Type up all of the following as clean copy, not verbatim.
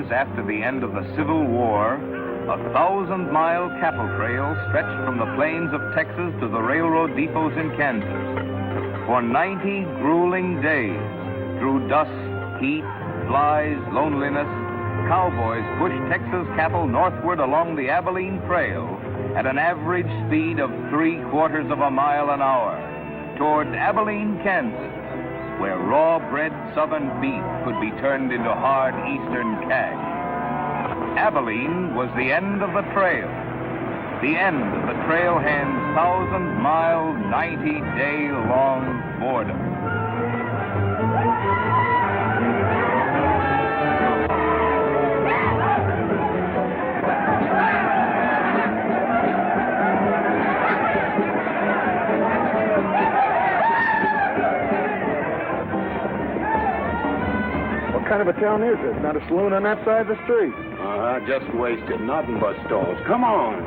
years after the end of the Civil War, a 1,000-mile cattle trail stretched from the plains of Texas to the railroad depots in Kansas. For 90 grueling days, through dust, heat, flies, loneliness, cowboys pushed Texas cattle northward along the Abilene Trail at an average speed of 3/4 of a mile an hour toward Abilene, Kansas, where raw-bred southern beef could be turned into hard eastern cash. Abilene was the end of the trail, the end of the trailhand's 1,000-mile, 90-day-long boredom. What kind of a town is it? Not a saloon on that side of the street. Just wasted. Nothing but stalls. Come on.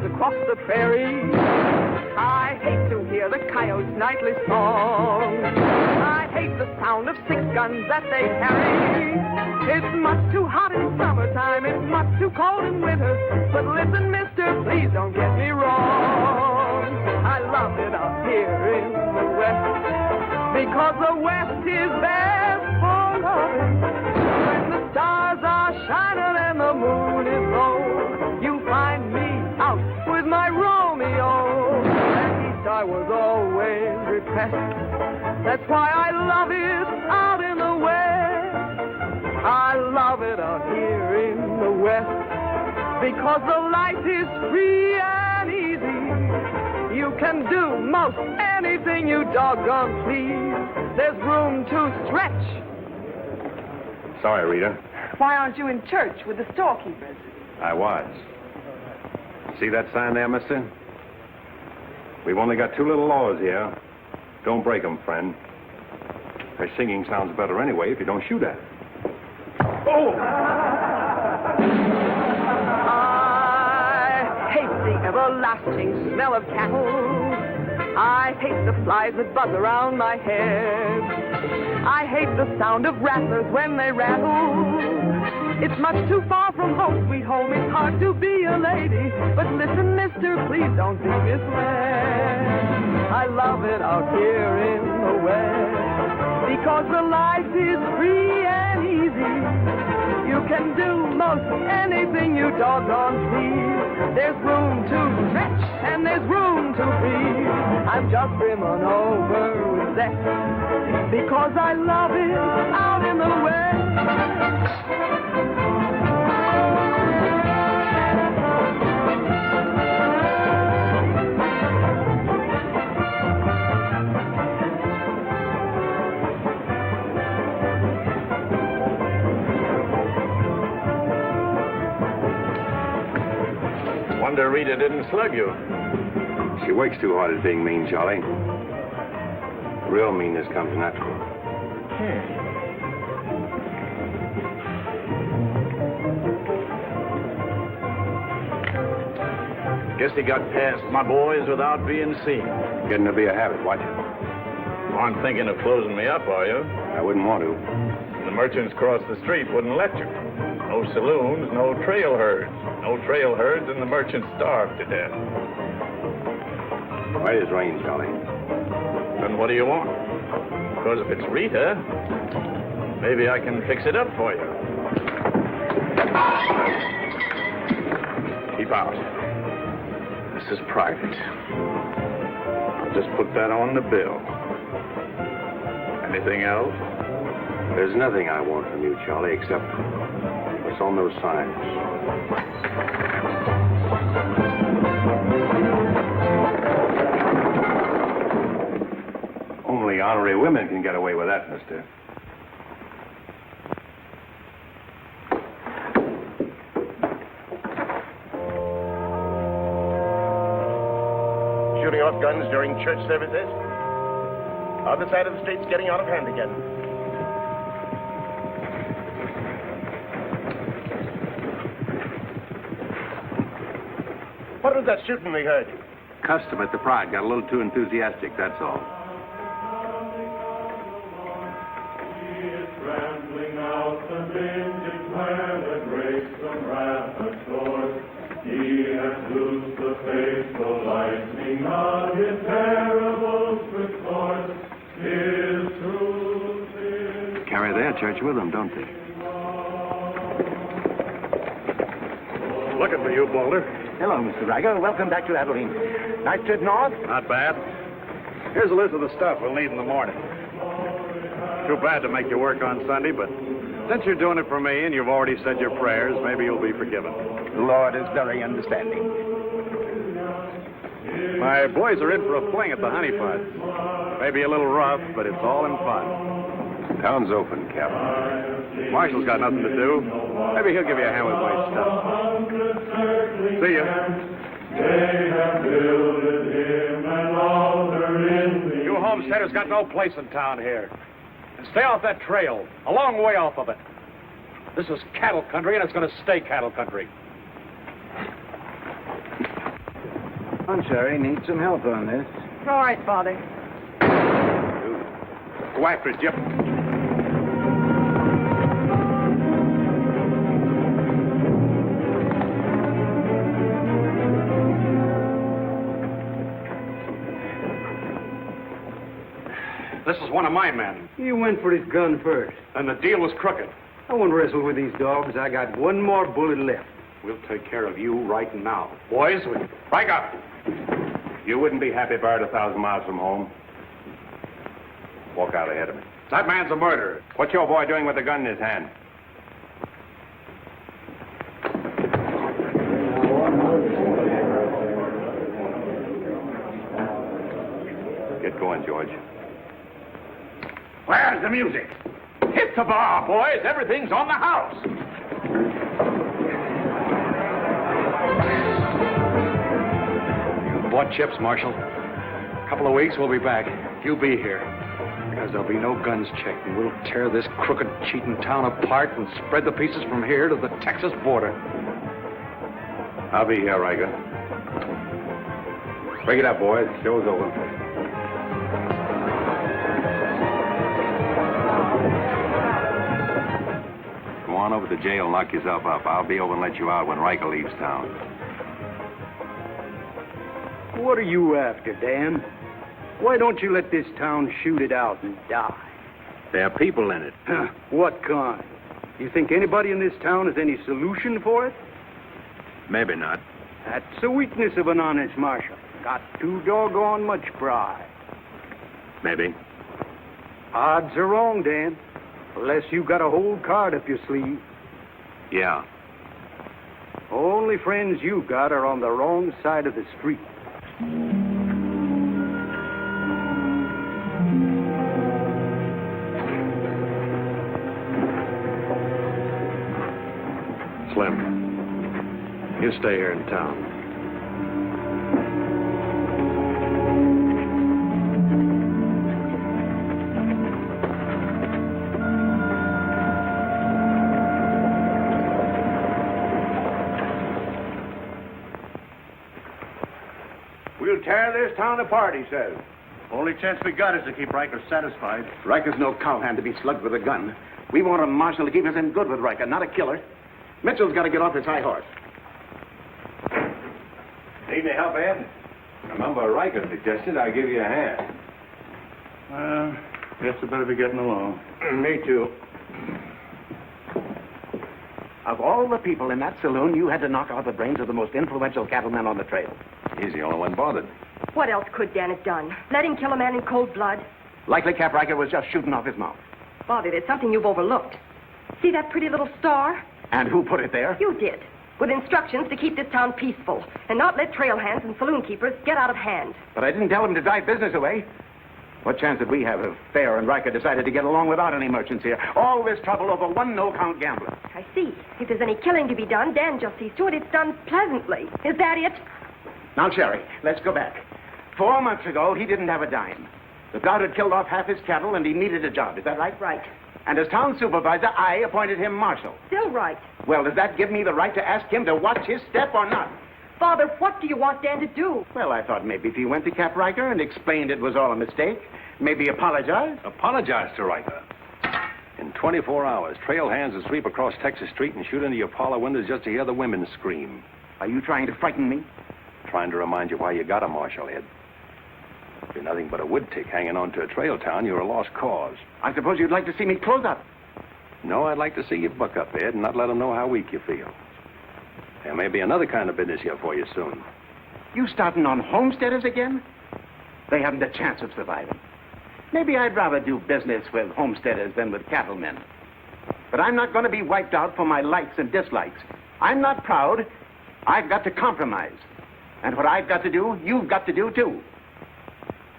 Across the prairie, I hate to hear the coyotes' nightly song. I hate the sound of 6 guns that they carry. It's much too hot in summertime, it's much too cold in winter. But listen, mister, please don't get me wrong. I love it up here in the West, because the West is best for loving. When the stars are shining and the moon is low, you find me out with my Romeo. Back east I was always repressed. That's why I love it out in the West. I love it out here in the West, because the life is free and easy. You can do most anything you doggone please. There's room to stretch. Sorry, Rita. Why aren't you in church with the storekeepers? I was. See that sign there, mister? We've only got 2 little laws here. Don't break them, friend. Her singing sounds better anyway if you don't shoot at it. Oh! I hate the everlasting smell of cattle. I hate the flies that buzz around my head. I hate the sound of rattlers when they rattle. It's much too far from home, sweet home. It's hard to be a lady. But listen, mister, please don't be misled. I love it out here in the West, because the life is free and easy. You can do most anything you doggone please. There's room to stretch and there's room to breathe. I'm just brimming over with zest, because I love it out in the West. Wonder Rita didn't slug you. She works too hard at being mean, Charlie. Real meanness comes natural. Guess he got past my boys without being seen. Getting to be a habit, watch it. You aren't thinking of closing me up, are you? I wouldn't want to. The merchants across the street wouldn't let you. No saloons, no trail herds. No trail herds, and the merchants starved to death. Right as rain, Charlie. Then what do you want? Because if it's Rita, maybe I can fix it up for you. Keep out. This is private. I'll just put that on the bill. Anything else? There's nothing I want from you, Charlie, except what's on those signs. Only honorary women can get away with that, mister. Shooting off guns during church services? Other side of the street's getting out of hand again. What was that shooting we heard? Custom at the Pride got a little too enthusiastic, that's all. Rambling out the vintage where the grapes of rapid source. He has loosed the faithful lightning of his parables with force. His truth is... Carry their church with them, don't they? Looking for you, Boulder. Hello, Mr. Riker. Welcome back to Abilene. Nice trip north? Not bad. Here's a list of the stuff we'll need in the morning. Too bad to make you work on Sunday, but since you're doing it for me and you've already said your prayers, maybe you'll be forgiven. The Lord is very understanding. My boys are in for a fling at the Honey Pot. Maybe a little rough, but it's all in fun. Town's open, Captain. Marshall's got nothing to do. Maybe he'll give you a hand with my stuff. See ya. They have builded him an altar in the... You homesteaders got no place in town here. And stay off that trail, a long way off of it. This is cattle country, and it's going to stay cattle country. Sherry needs some help on this. All right, Father. Go after it, Jip. This is one of my men. He went for his gun first. And the deal was crooked. I won't wrestle with these dogs. I got one more bullet left. We'll take care of you right now. Boys, break up. You wouldn't be happy buried 1,000 miles from home. Walk out ahead of me. That man's a murderer. What's your boy doing with a gun in his hand? Get going, George. Where's the music? Hit the bar, boys. Everything's on the house. You bought chips, Marshal. A couple of weeks, we'll be back. You be here. Because there'll be no guns checked, and we'll tear this crooked, cheating town apart and spread the pieces from here to the Texas border. I'll be here, Riker. Break it up, boys. Show's over. Go on over to the jail and lock yourself up. I'll be over and let you out when Riker leaves town. What are you after, Dan? Why don't you let this town shoot it out and die? There are people in it. What kind? You think anybody in this town has any solution for it? Maybe not. That's the weakness of an honest marshal. Got too doggone much pride. Maybe. Odds are wrong, Dan. Unless you got a whole card up your sleeve. Yeah. Only friends you got are on the wrong side of the street. Slim, you stay here in town. We'll tear this town apart, he says. Only chance we got is to keep Riker satisfied. Riker's no cowhand to be slugged with a gun. We want a marshal to keep us in good with Riker, not a killer. Mitchell's got to get off his high horse. Need any help, Ed? Remember, Riker suggested I give you a hand. Guess I better be getting along. Me too. Of all the people in that saloon, you had to knock out the brains of the most influential cattleman on the trail. He's the only one bothered. What else could Dan have done? Let him kill a man in cold blood? Likely Cap Riker was just shooting off his mouth. Bobby, there's something you've overlooked. See that pretty little star? And who put it there? You did. With instructions to keep this town peaceful and not let trail hands and saloon keepers get out of hand. But I didn't tell him to drive business away. What chance did we have if Fair and Riker decided to get along without any merchants here? All this trouble over one no-count gambler. I see. If there's any killing to be done, Dan just sees to it it's done pleasantly. Is that it? Now, Sherry, let's go back. 4 months ago, he didn't have a dime. The drought had killed off half his cattle, and he needed a job. Is that right? Right. And as town supervisor, I appointed him marshal. Still right. Well, does that give me the right to ask him to watch his step or not? Father, what do you want Dan to do? Well, I thought maybe if he went to Cap Riker and explained it was all a mistake, maybe apologize. Apologize to Riker. In 24 hours, trail hands will sweep across Texas Street and shoot into your parlor windows just to hear the women scream. Are you trying to frighten me? Trying to remind you why you got a marshal, Ed. If you're nothing but a wood tick hanging on to a trail town, you're a lost cause. I suppose you'd like to see me close up. No, I'd like to see you buck up, Ed, and not let them know how weak you feel. There may be another kind of business here for you soon. You starting on homesteaders again? They haven't a chance of surviving. Maybe I'd rather do business with homesteaders than with cattlemen. But I'm not going to be wiped out for my likes and dislikes. I'm not proud. I've got to compromise. And what I've got to do, you've got to do, too.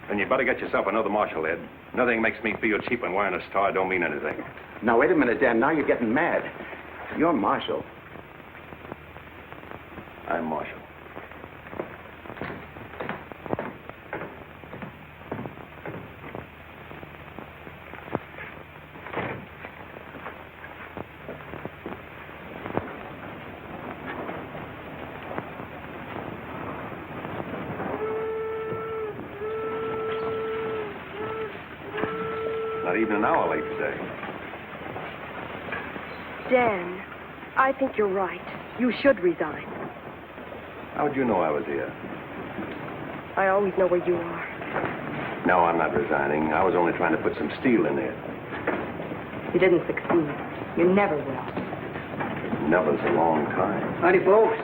Then you better get yourself another marshal, Ed. Nothing makes me feel cheap when wearing a star don't mean anything. Now, wait a minute, Dan. Now you're getting mad. You're marshal. I'm marshal. Not even an hour late today. Dan, I think you're right. You should resign. How'd you know I was here? I always know where you are. No, I'm not resigning. I was only trying to put some steel in there. You didn't succeed. You never will. Never's a long time. Howdy, folks.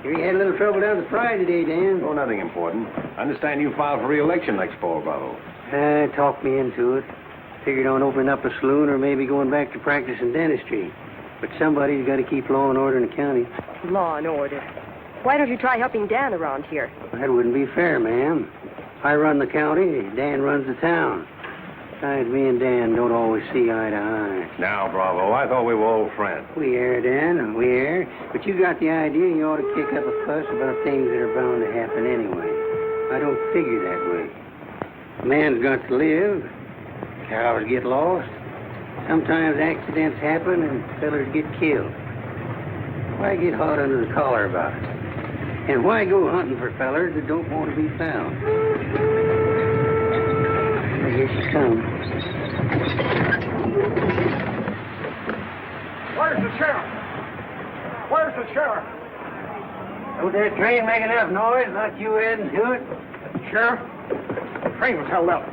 Here you had a little trouble down at the fry today, Dan. Oh, nothing important. I understand you filed for re-election next fall, Bravo. Talked me into it. Figured on opening up a saloon or maybe going back to practicing dentistry. But somebody's got to keep law and order in the county. Law and order. Why don't you try helping Dan around here? That wouldn't be fair, ma'am. I run the county, Dan runs the town. Besides, me and Dan don't always see eye to eye. Now, Bravo, I thought we were old friends. We are, Dan, we are. But you got the idea you ought to kick up a fuss about things that are bound to happen anyway. I don't figure that way. A man's got to live. Cows get lost. Sometimes accidents happen and fellers get killed. Why get hot under the collar about it? And why go hunting for fellers that don't want to be found? Here she comes. Where's the sheriff? Where's the sheriff? Don't that train make enough noise? Not you heading to it? Sheriff? The train was held up.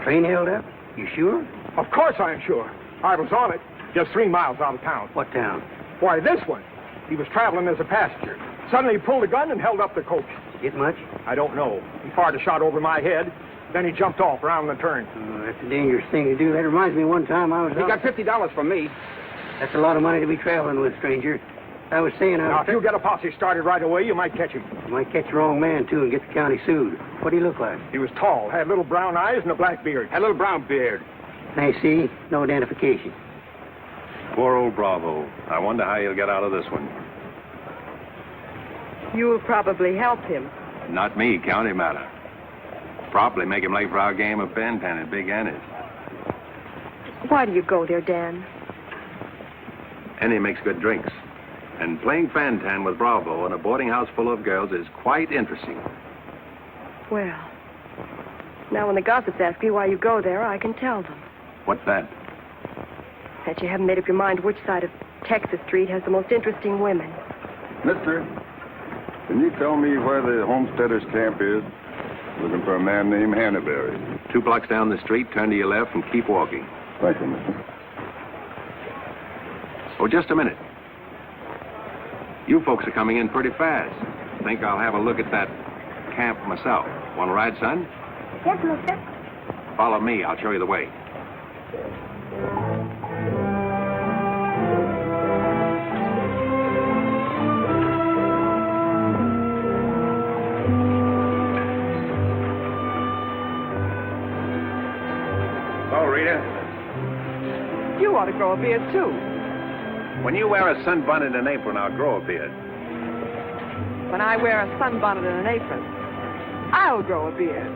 Train held up? You sure? Of course I am sure. I was on it, just 3 miles out of town. What town? Why, this one. He was traveling as a passenger. Suddenly he pulled a gun and held up the coach. Get much? I don't know. He fired a shot over my head. Then he jumped off around the turn. Oh, that's a dangerous thing to do. That reminds me one time I was He got $50 from me. That's a lot of money to be traveling with, stranger. I was saying Now, if you get a posse started right away, you might catch him. You might catch the wrong man, too, and get the county sued. What do he look like? He was tall, had little brown eyes and a black beard. Had a little brown beard. I see. No identification. Poor old Bravo. I wonder how he'll get out of this one. You'll probably help him. Not me, county matter. Probably make him late for our game of Bantan at Big Annie's. Why do you go there, Dan? Annie makes good drinks. And playing Fantan with Bravo in a boarding house full of girls is quite interesting. Well, now when the gossips ask me why you go there, I can tell them. What's that? That you haven't made up your mind which side of Texas Street has the most interesting women. Mister, can you tell me where the homesteaders' camp is? Looking for a man named Hannaberry. 2 blocks down the street, turn to your left, and keep walking. Right, mister. Oh, just a minute. You folks are coming in pretty fast. Think I'll have a look at that camp myself. Want to ride, son? Yes, mister. Follow me. I'll show you the way. Oh, Rita. You ought to grow a beard, too. When you wear a sunbonnet and apron, I'll grow a beard. When I wear a sunbonnet and an apron, I'll grow a beard.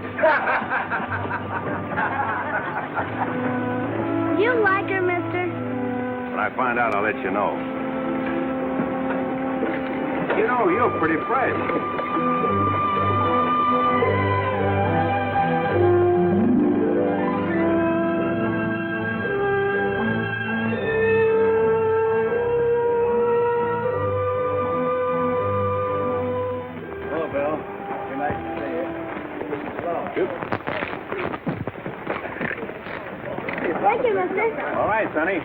You like her, mister? When I find out, I'll let you know. You know, you're pretty fresh. Thank you, mister. All right, Sonny.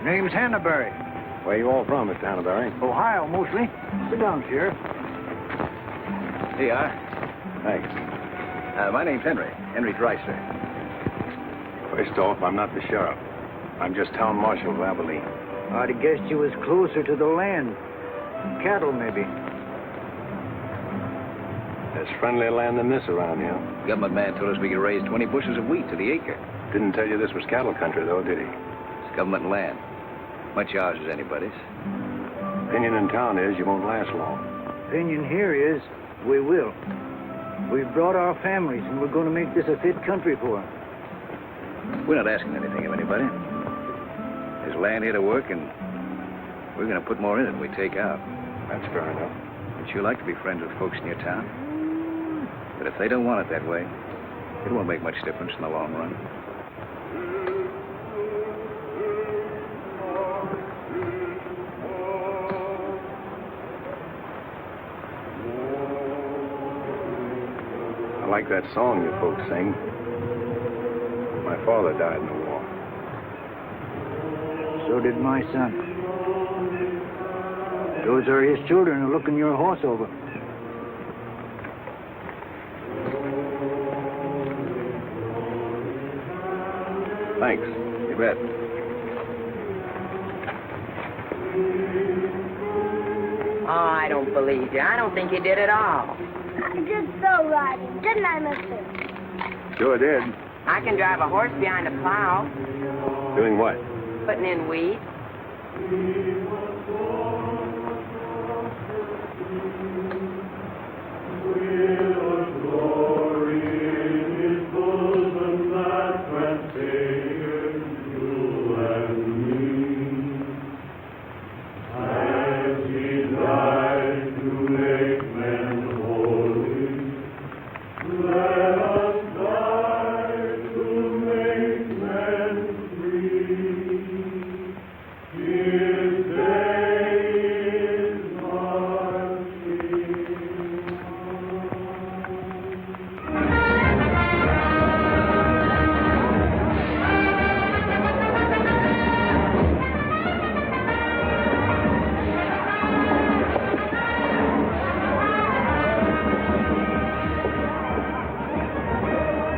Name's Hannaberry. Where you all from, Mr. Hannaberry? Ohio, mostly. Sit down, Sheriff. Here you are. Thanks. My name's Henry. Henry Dreiser. First off, I'm not the sheriff. I'm just town marshal of Abilene. I'd have guessed you was closer to the land. Cattle, maybe. There's friendlier land than this around here. Government man told us we could raise 20 bushels of wheat to the acre. Didn't tell you this was cattle country, though, did he? It's government land. Much ours as anybody's. Opinion in town is you won't last long. Opinion here is we will. We've brought our families, and we're going to make this a fit country for them. We're not asking anything of anybody. There's land here to work, and we're going to put more in it than we take out. That's fair enough. But you like to be friends with folks in your town. But if they don't want it that way, it won't make much difference in the long run. I like that song you folks sing. My father died in the war. So did my son. Those are his children who are looking your horse over. Thanks. You bet. Oh, I don't believe you. I don't think you did at all. I did so right, didn't I, mister? Sure did. I can drive a horse behind a plow, Doing what? putting in weeds.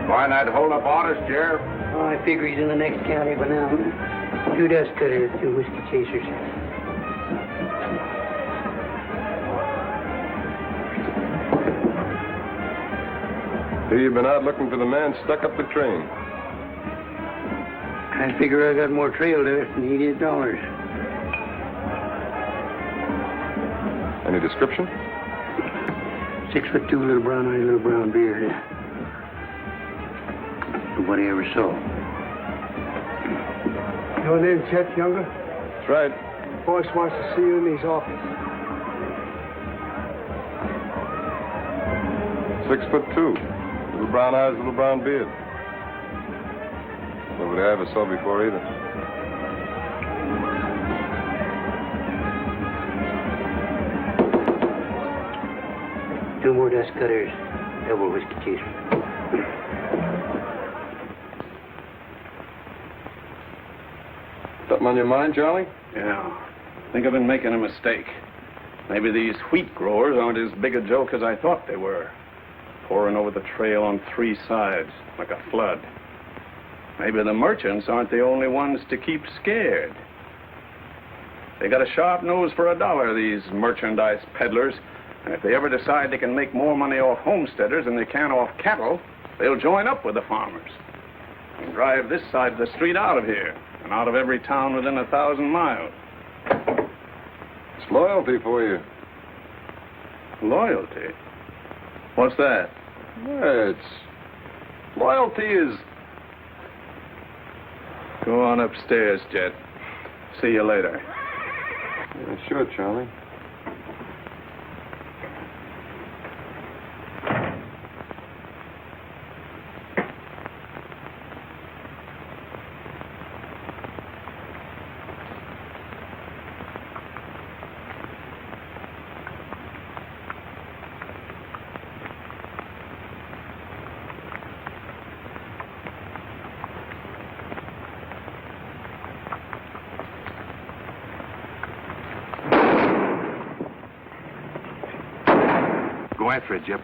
Why not hold up orders, Sheriff? Oh, I figure he's in the next county by now. 2 dust cutters, 2 whiskey chasers. Here you've been out looking for the man stuck up the train. I figure I got more trail left than he did dollars. Any description? 6'2", little brown eyes, little brown beard. Nobody ever saw. Your name, Chet Younger? That's right. Boss wants to see you in his office. 6'2", little brown eyes, little brown beard. Nobody I ever saw before either. 2 more dust cutters, double whiskey chaser. Something on your mind, Charlie? Yeah. I think I've been making a mistake. Maybe these wheat growers aren't as big a joke as I thought they were. Pouring over the trail on 3 sides, like a flood. Maybe the merchants aren't the only ones to keep scared. They got a sharp nose for $1, these merchandise peddlers. And if they ever decide they can make more money off homesteaders than they can off cattle, they'll join up with the farmers and drive this side of the street out of here and out of every town within 1,000 miles. It's loyalty for you. Loyalty? What's that? Loyalty is... Go on upstairs, Jet. See you later. Yeah, sure, Charlie. Go after it, Jip.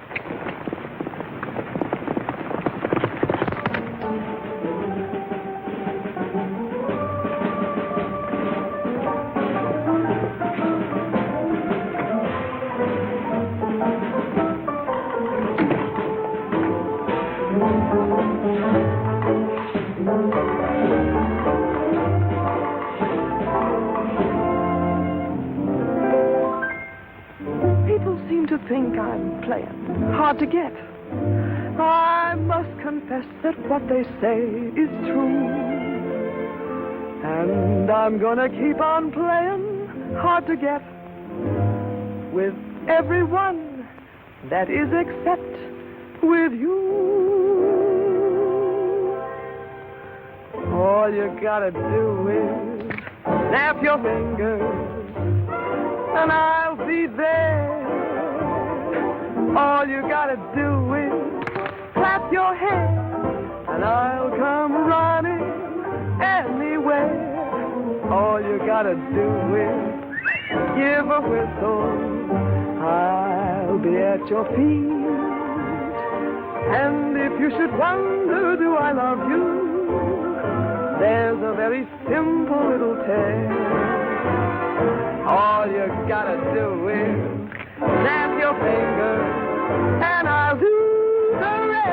Think I'm playing hard to get. I must confess that what they say is true. And I'm gonna keep on playing hard to get with everyone, that is except with you. All you gotta do is snap your fingers and I'll be there. All you gotta do is clap your hands and I'll come running anywhere. All you gotta do is give a whistle. I'll be at your feet. And if you should wonder, do I love you? There's a very simple little tale. All you gotta do is snap your fingers and I'll do the rest.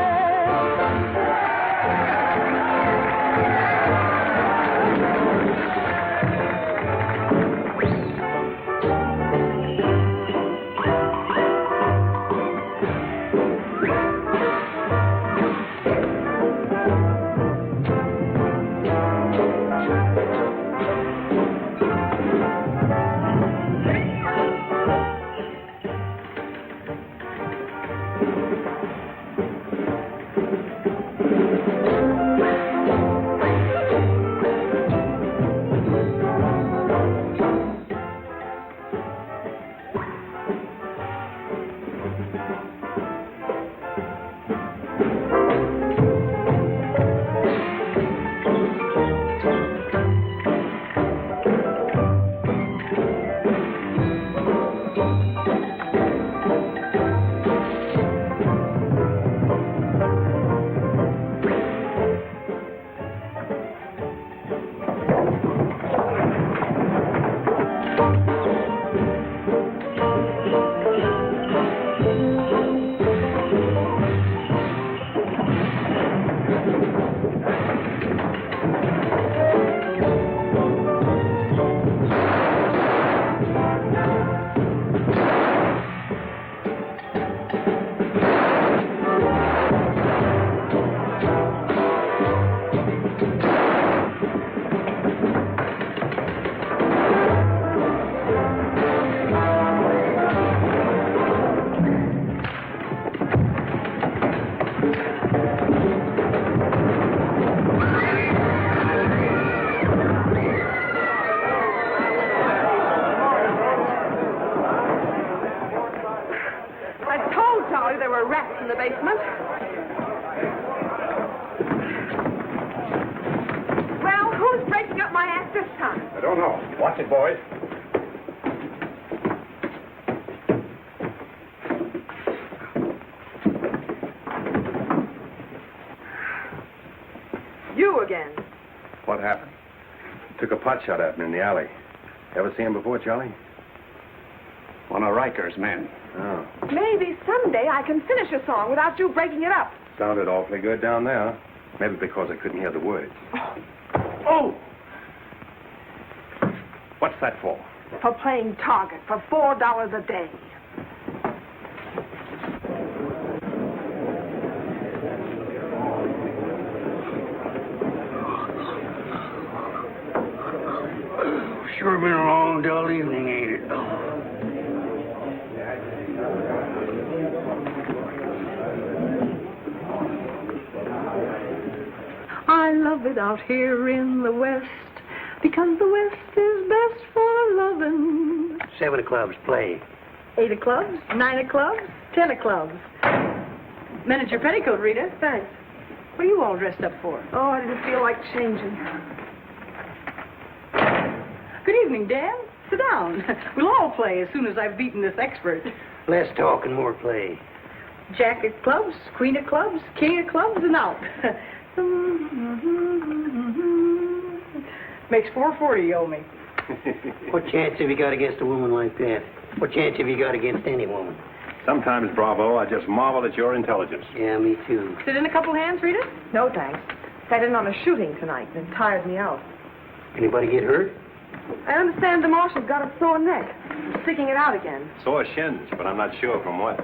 this time? I don't know. Watch it, boys. You again. What happened? Took a pot shot at me in the alley. Ever see him before, Charlie? One of Riker's men. Oh. Maybe someday I can finish a song without you breaking it up. Sounded awfully good down there. Maybe because I couldn't hear the words. Oh! What's that for? For playing target for $4 a day. Sure been a long, dull evening, ain't it? I love it out here in the West, because the West is best for loving. 7 of clubs, play. 8 of clubs, 9 of clubs, 10 of clubs. Mended your petticoat, Rita. Thanks. What are you all dressed up for? Oh, I didn't feel like changing. Good evening, Dan. Sit down. We'll all play as soon as I've beaten this expert. Less talk and more play. Jack of clubs, queen of clubs, king of clubs, and out. Makes $4.40 you owe me. What chance have you got against a woman like that? What chance have you got against any woman? Sometimes, Bravo, I just marvel at your intelligence. Yeah, me too. Sit in a couple hands, Rita? No, thanks. Sat in on a shooting tonight and it tired me out. Anybody get hurt? I understand the marshal's got a sore neck. Sticking it out again. Sore shins, but I'm not sure from what.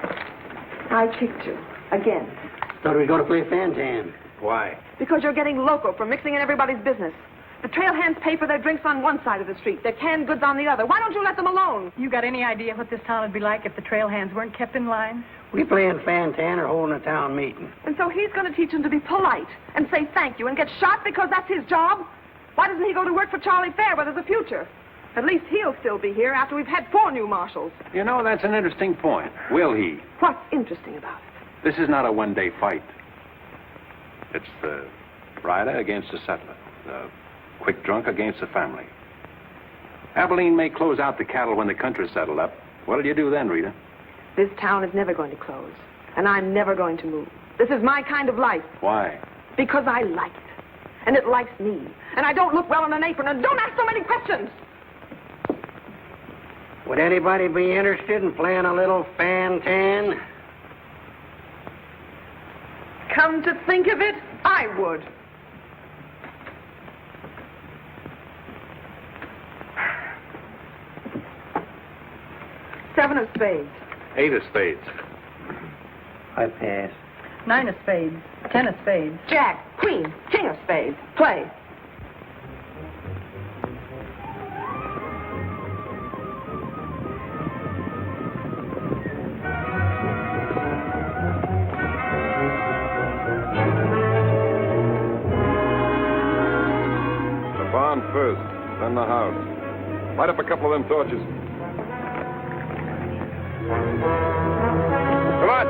I kicked you. Again. Thought we were going to play Fantan. Why? Because you're getting loco for mixing in everybody's business. The trail hands pay for their drinks on one side of the street, their canned goods on the other. Why don't you let them alone? You got any idea what this town would be like if the trail hands weren't kept in line? We playing Fantan or holding a town meeting. And so he's going to teach them to be polite and say thank you and get shot because that's his job? Why doesn't he go to work for Charlie Fair where there's a future? At least he'll still be here after we've had 4 new marshals. You know, that's an interesting point. Will he? What's interesting about it? This is not a one-day fight. It's the rider against the settler. The quick drunk against the family. Abilene may close out the cattle when the country's settled up. What'll you do then, Rita? This town is never going to close. And I'm never going to move. This is my kind of life. Why? Because I like it. And it likes me. And I don't look well in an apron. And don't ask so many questions. Would anybody be interested in playing a little Fantan? Come to think of it, I would. Seven of spades. 8 of spades. I pass. 9 of spades, 10 of spades. Jack, queen, king of spades. Play. The barn first, then the house. Light up a couple of them torches. Come on.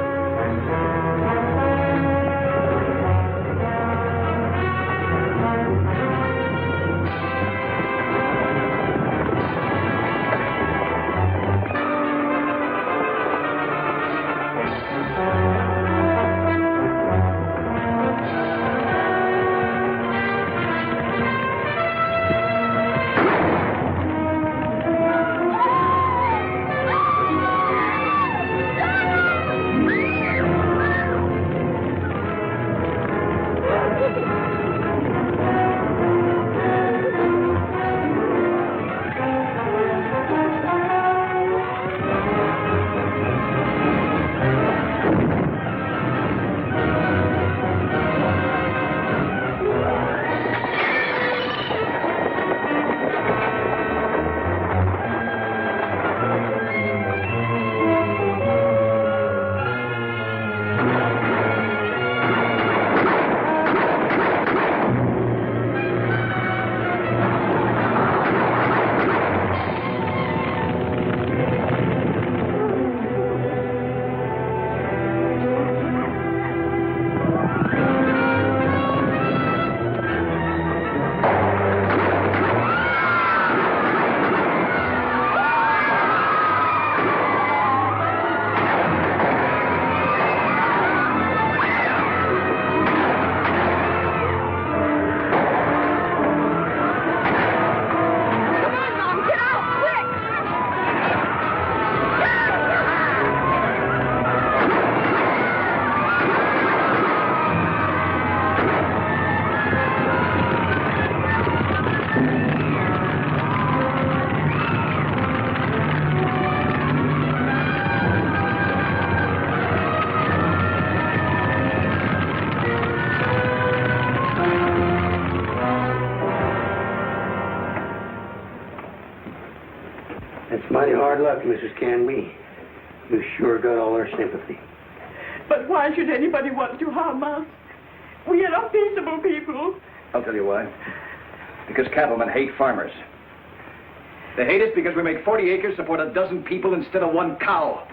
It's mighty hard luck, Mrs. Canby. You sure got all our sympathy. But why should anybody want to harm us? We are peaceable people. I'll tell you why. Because cattlemen hate farmers. They hate us because we make 40 acres support a dozen people instead of one cow.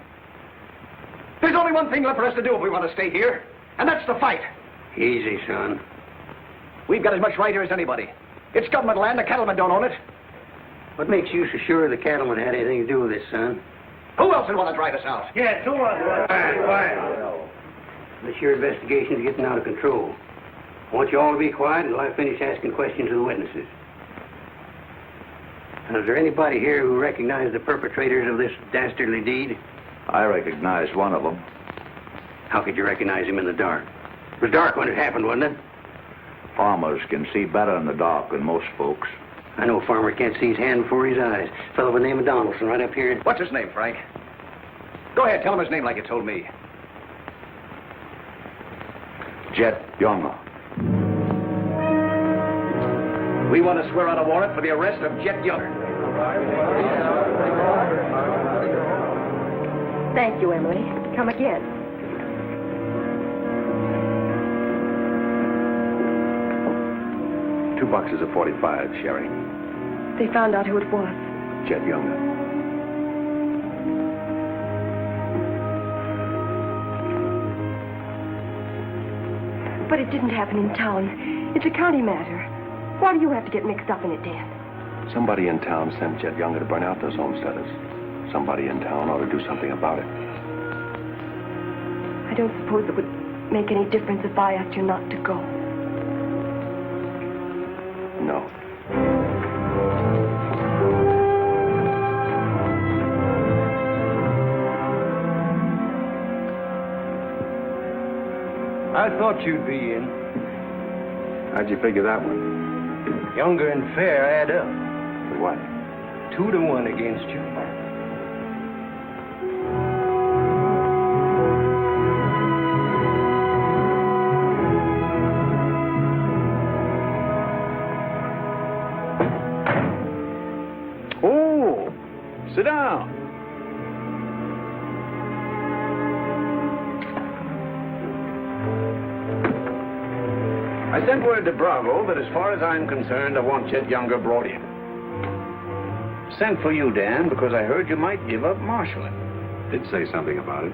There's only one thing left for us to do if we want to stay here, and that's to fight. Easy, son. We've got as much right here as anybody. It's government land. The cattlemen don't own it. What makes you so sure the cattlemen had anything to do with this, son? Who else would want to drive us out? Yes, who was? Quiet. This your investigation's getting out of control. I want you all to be quiet until I finish asking questions of the witnesses. Now, is there anybody here who recognized the perpetrators of this dastardly deed? I recognized one of them. How could you recognize him in the dark? It was dark when it happened, wasn't it? Farmers can see better in the dark than most folks. I know a farmer can't see his hand before his eyes. A fellow by the name of Donaldson right up here. What's his name, Frank? Go ahead, tell him his name like you told me. Jet Younger. We want to swear out a warrant for the arrest of Jet Younger. Thank you, Emily. Come again. Two boxes of 45, Sherry. They found out who it was. Jet Younger. But it didn't happen in town. It's a county matter. Why do you have to get mixed up in it, Dan? Somebody in town sent Jet Younger to burn out those homesteaders. Somebody in town ought to do something about it. I don't suppose it would make any difference if I asked you not to go. No. I thought you'd be in. How'd you figure that one? Younger and Fair add up. What? 2-1 against you. Oh, sit down. I sent word to Bravo that as far as I'm concerned, I want Jet Younger brought in. Sent for you, Dan, because I heard you might give up marshaling. Did say something about it.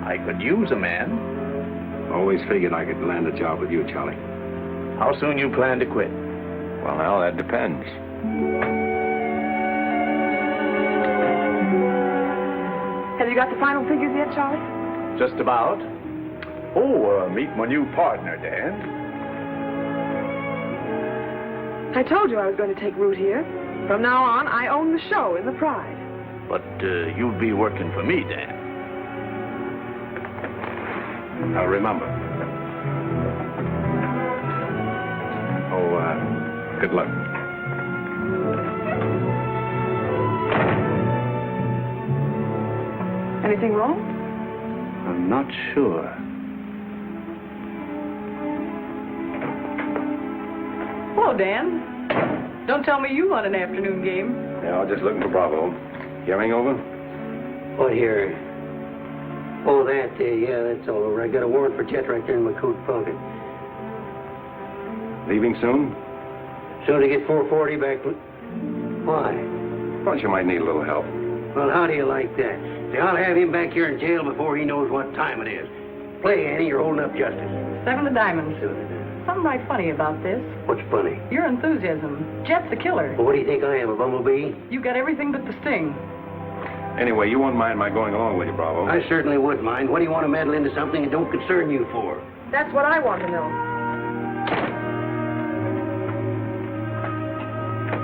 I could use a man. Always figured I could land a job with you, Charlie. How soon you plan to quit? Well, now, that depends. Have you got the final figures yet, Charlie? Just about. Oh, meet my new partner, Dan. I told you I was going to take root here. From now on, I own the show in the Pride. But you'll be working for me, Dan. Now, remember. Good luck. Anything wrong? I'm not sure. Hello, Dan. Don't tell me you want an afternoon game. Yeah, I was just looking for Bravo. Hearing over? What here? Oh, that, yeah, that's all over. I got a warrant for Jet right there in my coat pocket. Leaving soon? Soon to get 440 back. Why? Thought you might need a little help. Well, how do you like that? See, I'll have him back here in jail before he knows what time it is. Play, Annie, you're holding up justice. 7 of diamonds. Something right funny about this. What's funny? Your enthusiasm. Jet's the killer. Well, what do you think I am, a bumblebee? You got everything but the sting. Anyway, you won't mind my going along with you, Bravo. I certainly would mind. What do you want to meddle into something that don't concern you for? That's what I want to know.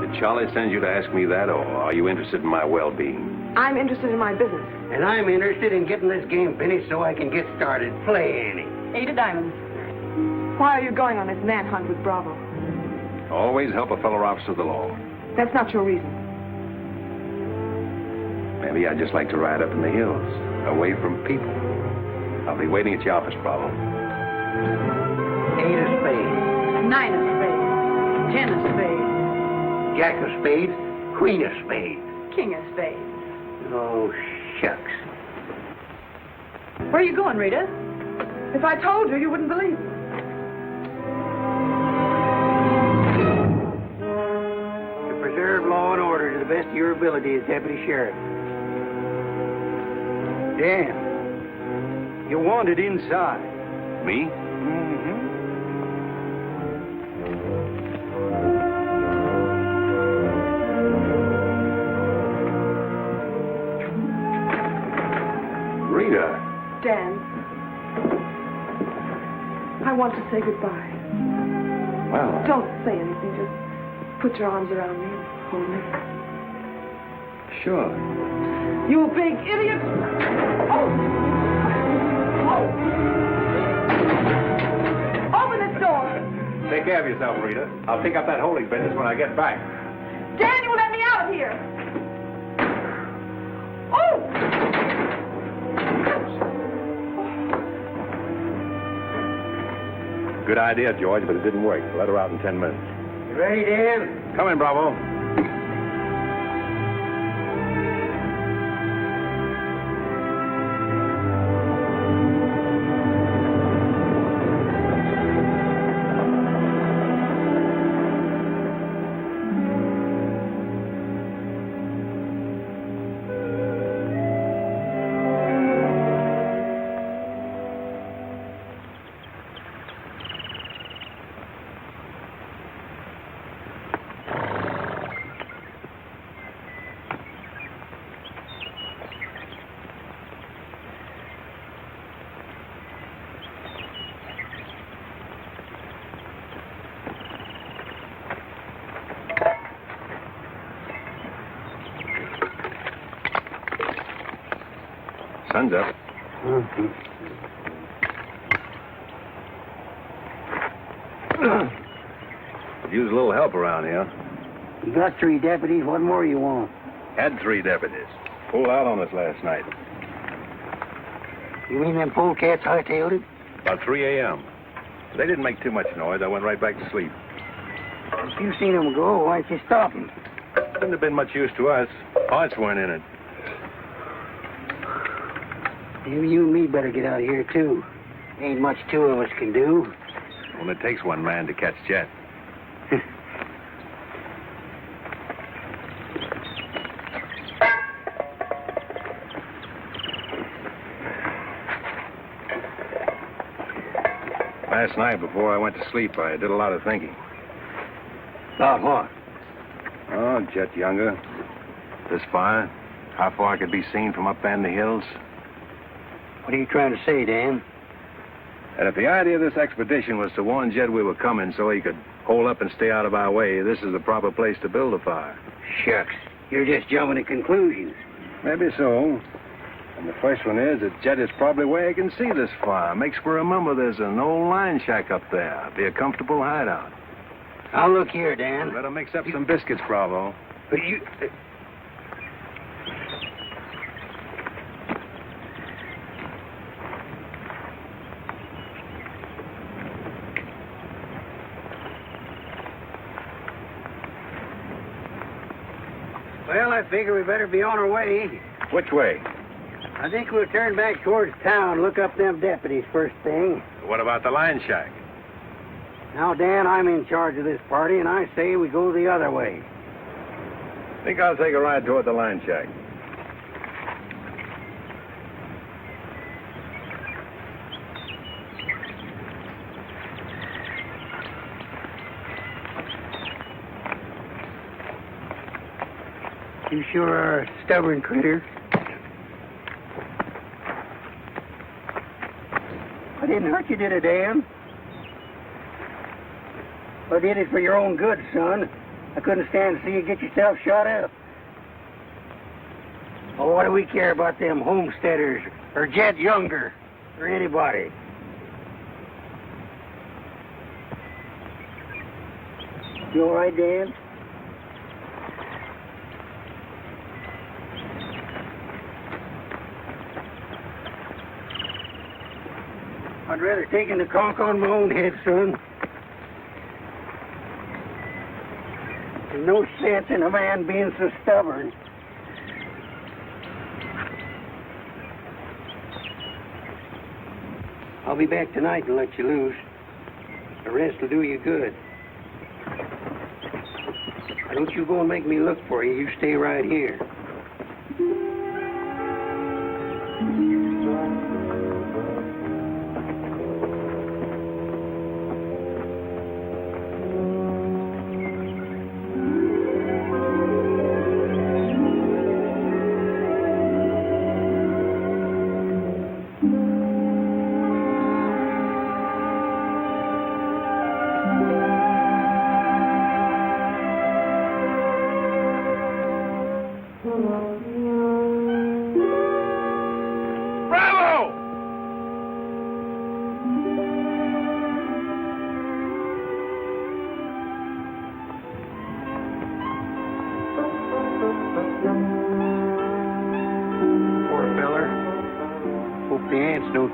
Did Charlie send you to ask me that, or are you interested in my well-being? I'm interested in my business. And I'm interested in getting this game finished so I can get started. Play, Annie. 8 of diamonds. Why are you going on this manhunt with Bravo? Always help a fellow officer of the law. That's not your reason. Maybe I'd just like to ride up in the hills, away from people. I'll be waiting at your office, Bravo. 8 of spades. 9 of spades. 10 of spades. Jack of spades. Queen of spades. king of spades. Oh, shucks. Where are you going, Rita? If I told you, you wouldn't believe me. To preserve law and order to the best of your ability as deputy sheriff. Dan, you're wanted inside. Me? Rita. Dan, I want to say goodbye. Well. Don't say anything. Just put your arms around me and hold me. Sure. You big idiot! Oh! Open this door! Take care of yourself, Rita. I'll pick up that holding business when I get back. Dan, you let me out of here! Oh! Good idea, George, but it didn't work. Let her out in 10 minutes. You ready, Dan? Come in, Bravo. Sun's up. Could use a little help around here. You got 3 deputies. What more you want? Had 3 deputies. Pulled out on us last night. You mean them polecats hightailed it? About 3 a.m. They didn't make too much noise. I went right back to sleep. If you seen them go, why'd you stop them? Wouldn't have been much use to us. Hearts weren't in it. Maybe you and me better get out of here, too. Ain't much 2 of us can do. Only takes one man to catch Jet. Last night, before I went to sleep, I did a lot of thinking. About what? Oh, Jet Younger. This fire. How far it could be seen from up in the hills. What are you trying to say, Dan? And if the idea of this expedition was to warn Jed we were coming so he could hole up and stay out of our way, this is the proper place to build a fire. Shucks. You're just jumping to conclusions. Maybe so. And the first one is that Jed is probably where he can see this fire. Makes for remember there's an old line shack up there. Be a comfortable hideout. Now, look here, Dan. Better mix up some biscuits, Bravo. But you... Well, I figure we better be on our way. Which way? I think we'll turn back towards town, look up them deputies first thing. What about the line shack? Now, Dan, I'm in charge of this party, and I say we go the other way. Think I'll take a ride toward the line shack. You sure are a stubborn critter. I didn't hurt you, did I, Dan? I did it for your own good, son. I couldn't stand to see you get yourself shot up. Oh, what do we care about them homesteaders or Jed Younger or anybody? You all right, Dan? I'd rather take the conk on my own head, son. There's no sense in a man being so stubborn. I'll be back tonight and let you loose. The rest will do you good. Don't you go and make me look for you. You stay right here.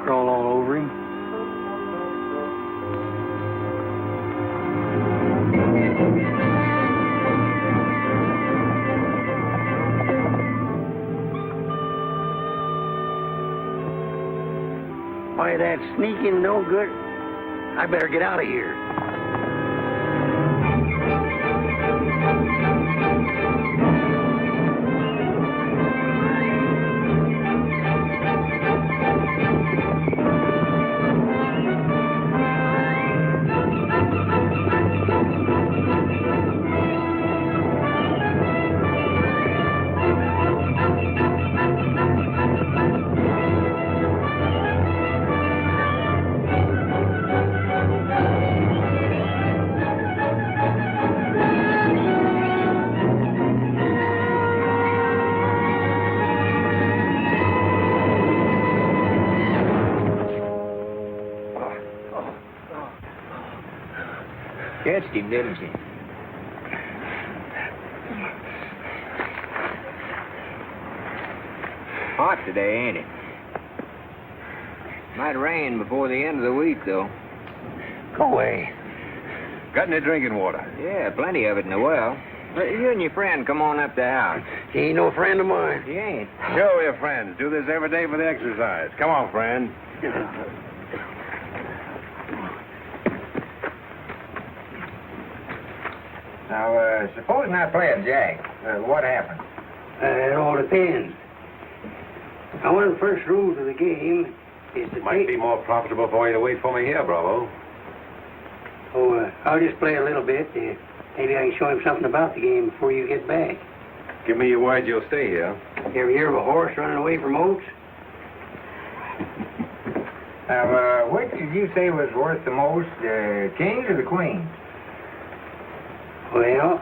Crawl all over him. Why, that sneaking no good. I better get out of here. Catched him, didn't you? Hot today, ain't it? Might rain before the end of the week, though. Go away. Got any drinking water? Yeah, plenty of it in the well. You and your friend come on up the house. He ain't no friend of mine. He ain't. Sure, we're friends. Do this every day for the exercise. Come on, friend. Now, supposing I play a jack, what happens? It all depends. Now, one of the first rules of the game is to Might be more profitable for you to wait for me here, Bravo. Oh, I'll just play a little bit. Maybe I can show him something about the game before you get back. Give me your word you'll stay here. You ever hear of a horse running away from oats? Now, which did you say was worth the most, the kings or the queens? Well,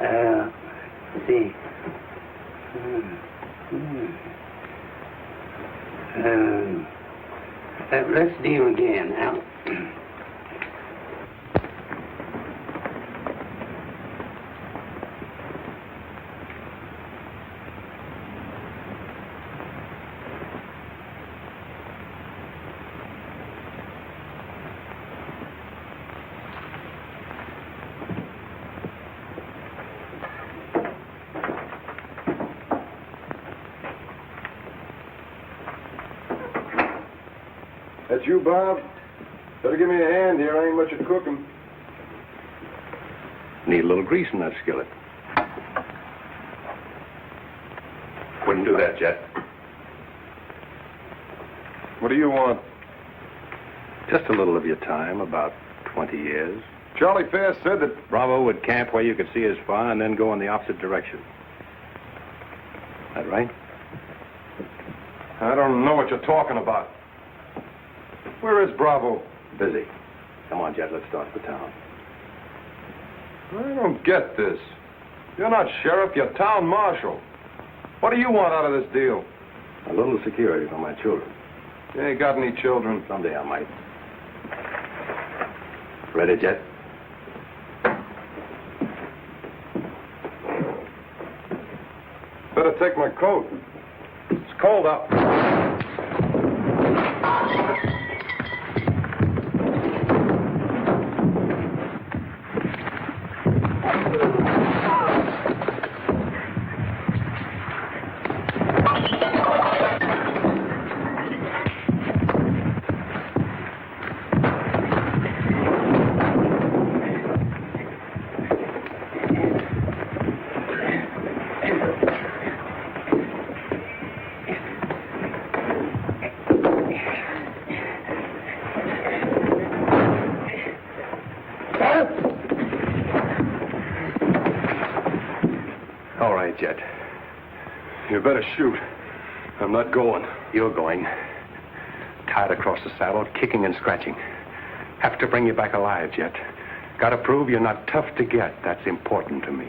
let's see. Let's deal again now. That's you, Bob? Better give me a hand here. Ain't much of cooking. Need a little grease in that skillet. Wouldn't do that, Jet. What do you want? Just a little of your time, about 20 years. Charlie Fair said that... Bravo would camp where you could see as far and then go in the opposite direction. That right? I don't know what you're talking about. Where is Bravo? Busy. Come on, Jet, let's start the town. I don't get this. You're not sheriff, you're town marshal. What do you want out of this deal? A little security for my children. You ain't got any children. Someday I might. Ready, Jet? Better take my coat. It's cold out. You better shoot. I'm not going. You're going. Tied across the saddle, kicking and scratching. Have to bring you back alive, Jet. Gotta prove you're not tough to get. That's important to me.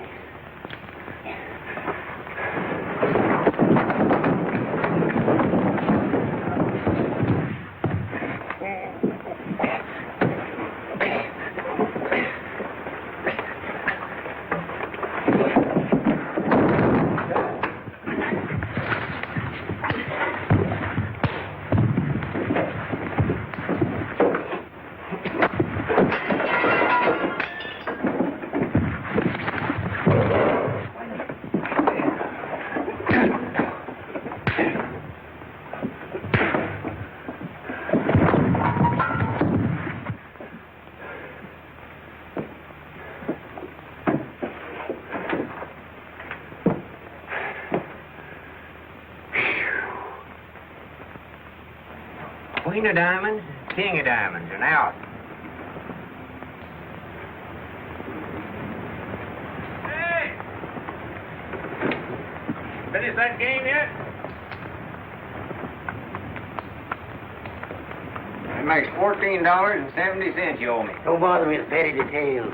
Queen of diamonds, king of diamonds, and out. Hey! Finish that game yet? That makes $14.70 you owe me. Don't bother me with petty details.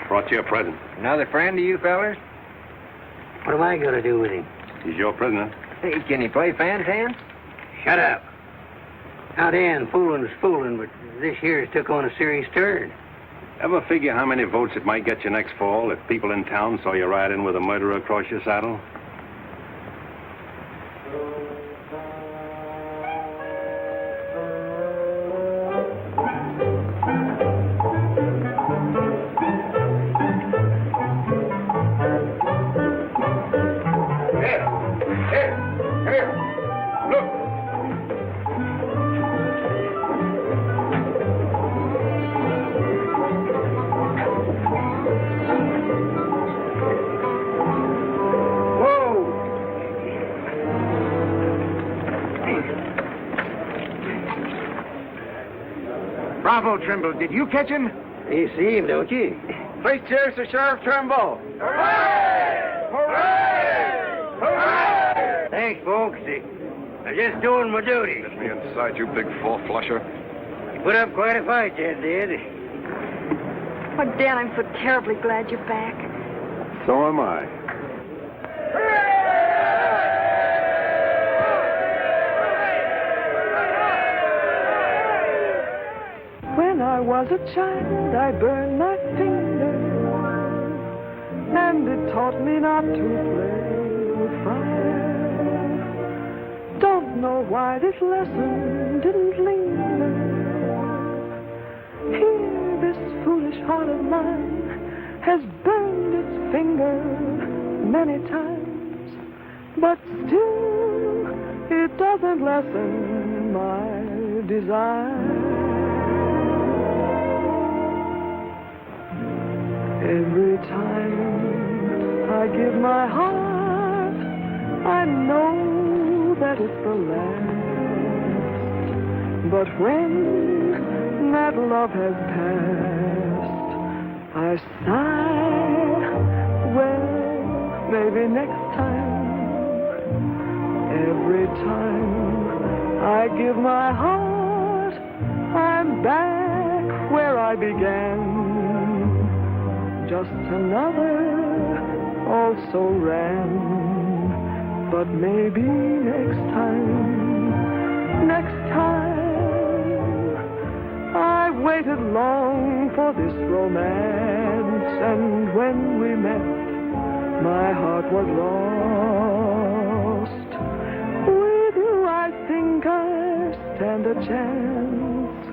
Brought you a present. Another friend of you fellers? What am I going to do with him? He's your prisoner. Hey, can he play fan-tan? Shut up. Now, Dan, fooling's fooling, but this here's took on a serious turn. Ever figure how many votes it might get you next fall if people in town saw you ride in with a murderer across your saddle? Bravo, Trimble. Did you catch him? You see him, don't you? Please cheers to Sheriff Trimble. Hooray! Hooray! Hooray! Thanks, folks. I'm just doing my duty. Get me inside, you big four-flusher. You put up quite a fight, Ted did. Oh, Dan, I'm so terribly glad you're back. So am I. When I was a child, I burned my finger, and it taught me not to play with fire. Don't know why this lesson didn't linger. Here, this foolish heart of mine has burned its finger many times, but still, it doesn't lessen my desire. Every time I give my heart, I know that it's the last. But when that love has passed, I sigh, well, maybe next time. Every time I give my heart, I'm back where I began. Just another also ran. But maybe next time, I waited long for this romance, and when we met, my heart was lost. With you, I think I stand a chance,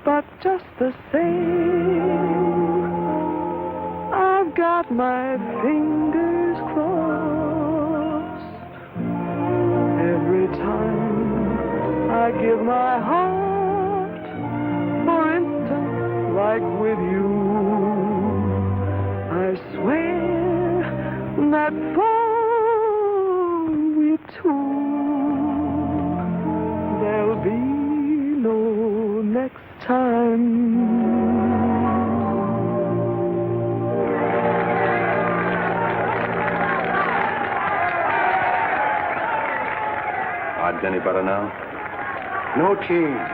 but just the same, I've got my fingers crossed. Every time I give my heart, for instance, like with you, I swear that for we two, there'll be no next time. any better now? No change.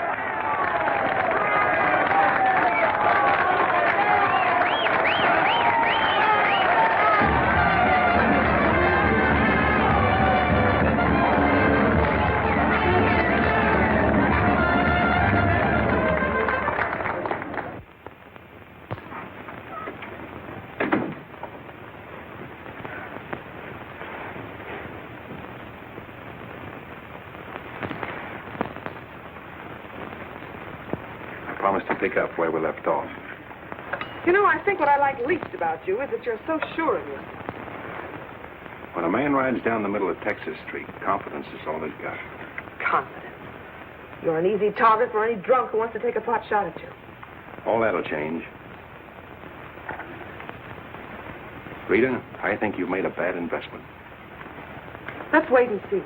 Pick up where we left off. You know, I think what I like least about you is that you're so sure of yourself. When a man rides down the middle of Texas Street, confidence is all he's got. Confidence. You're an easy target for any drunk who wants to take a pot shot at you. All that'll change. Rita, I think you've made a bad investment. Let's wait and see.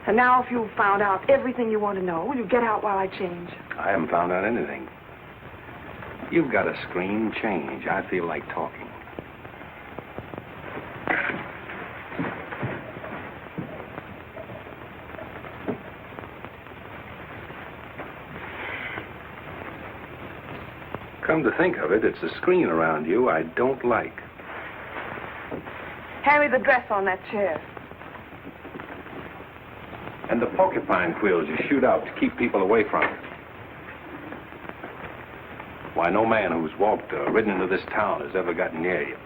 And now, if you've found out everything you want to know, will you get out while I change? I haven't found out anything. You've got to scream change. I feel like talking. Come to think of it, it's a screen around you I don't like. Hand me the dress on that chair. And the porcupine quills you shoot out to keep people away from it. Why, no man who's walked or ridden into this town has ever gotten near you.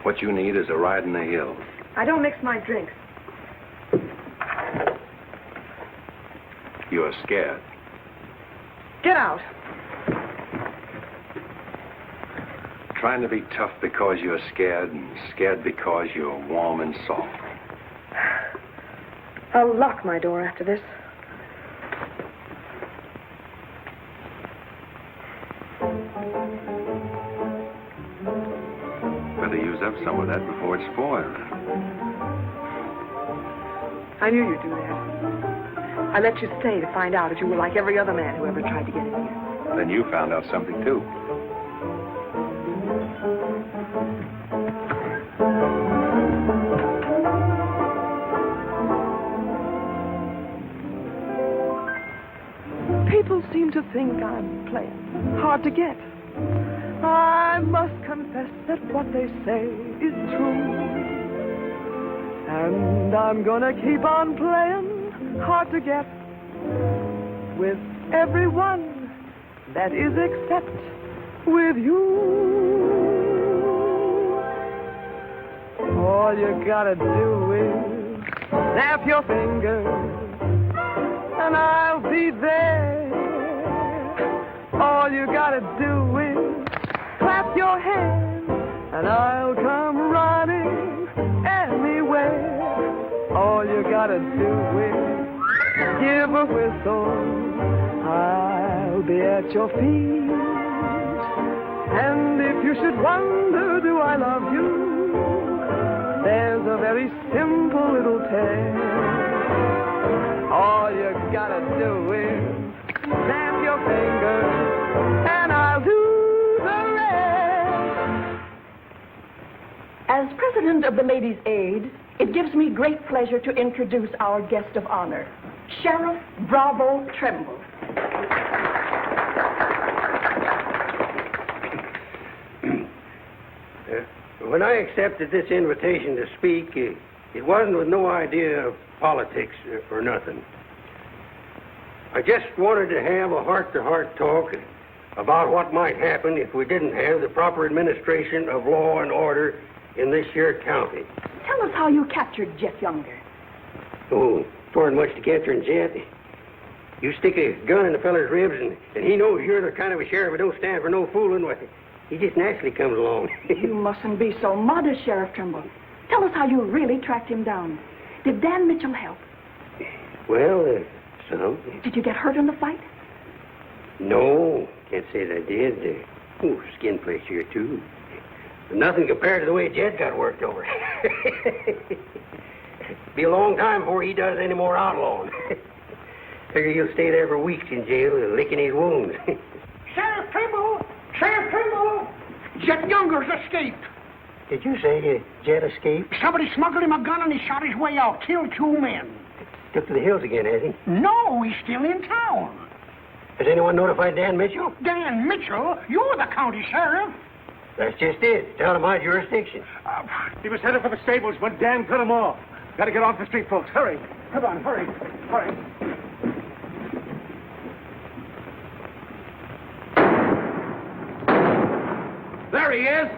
What you need is a ride in the hills. I don't mix my drinks. You're scared. Get out. Trying to be tough because you're scared, and scared because you're warm and soft. I'll lock my door after this. Better use up some of that before it's spoiled. I knew you'd do that. I let you stay to find out if you were like every other man who ever tried to get in here. Then you found out something, too. People seem to think I'm playing hard to get. I must confess that what they say is true. And I'm gonna keep on playing hard to get with everyone, that is except with you. All you gotta do is snap your fingers and I'll be there. All you gotta do is clap your hands and I'll come running anywhere. All you gotta do is give a whistle. I'll be at your feet. And if you should wonder, do I love you? There's a very simple little tale. All you gotta do is snap your fingers, and I'll do the rest. As president of the Ladies' Aid, it gives me great pleasure to introduce our guest of honor, Sheriff Bravo Tremble. When I accepted this invitation to speak, it wasn't with no idea of politics or nothing. I just wanted to have a heart-to-heart talk about what might happen if we didn't have the proper administration of law and order in this here county. Tell us how you captured Jeff Younger. Oh, it wasn't much to capturing Jet. You stick a gun in the feller's ribs, and he knows you're the kind of a sheriff who don't stand for no fooling. He just naturally comes along. You mustn't be so modest, Sheriff Trimble. Tell us how you really tracked him down. Did Dan Mitchell help? Well, some. Did you get hurt in the fight? No, can't say that I did. Skin place here, too. But nothing compared to the way Jed got worked over. Be a long time before he does any more outlawing. Figure he'll stay there for weeks in jail, licking his wounds. Sheriff Trimble! Sheriff Trimble, Jet Younger's escaped. Did you say Jet escaped? Somebody smuggled him a gun and he shot his way out, killed 2 men. Took to the hills again, has he? No, he's still in town. Has anyone notified Dan Mitchell? Dan Mitchell? You're the county sheriff. That's just it. Tell him our jurisdiction. He was headed for the stables, but Dan cut him off. Got to get off the street, folks. Hurry. Come on, hurry. Hurry. There he is.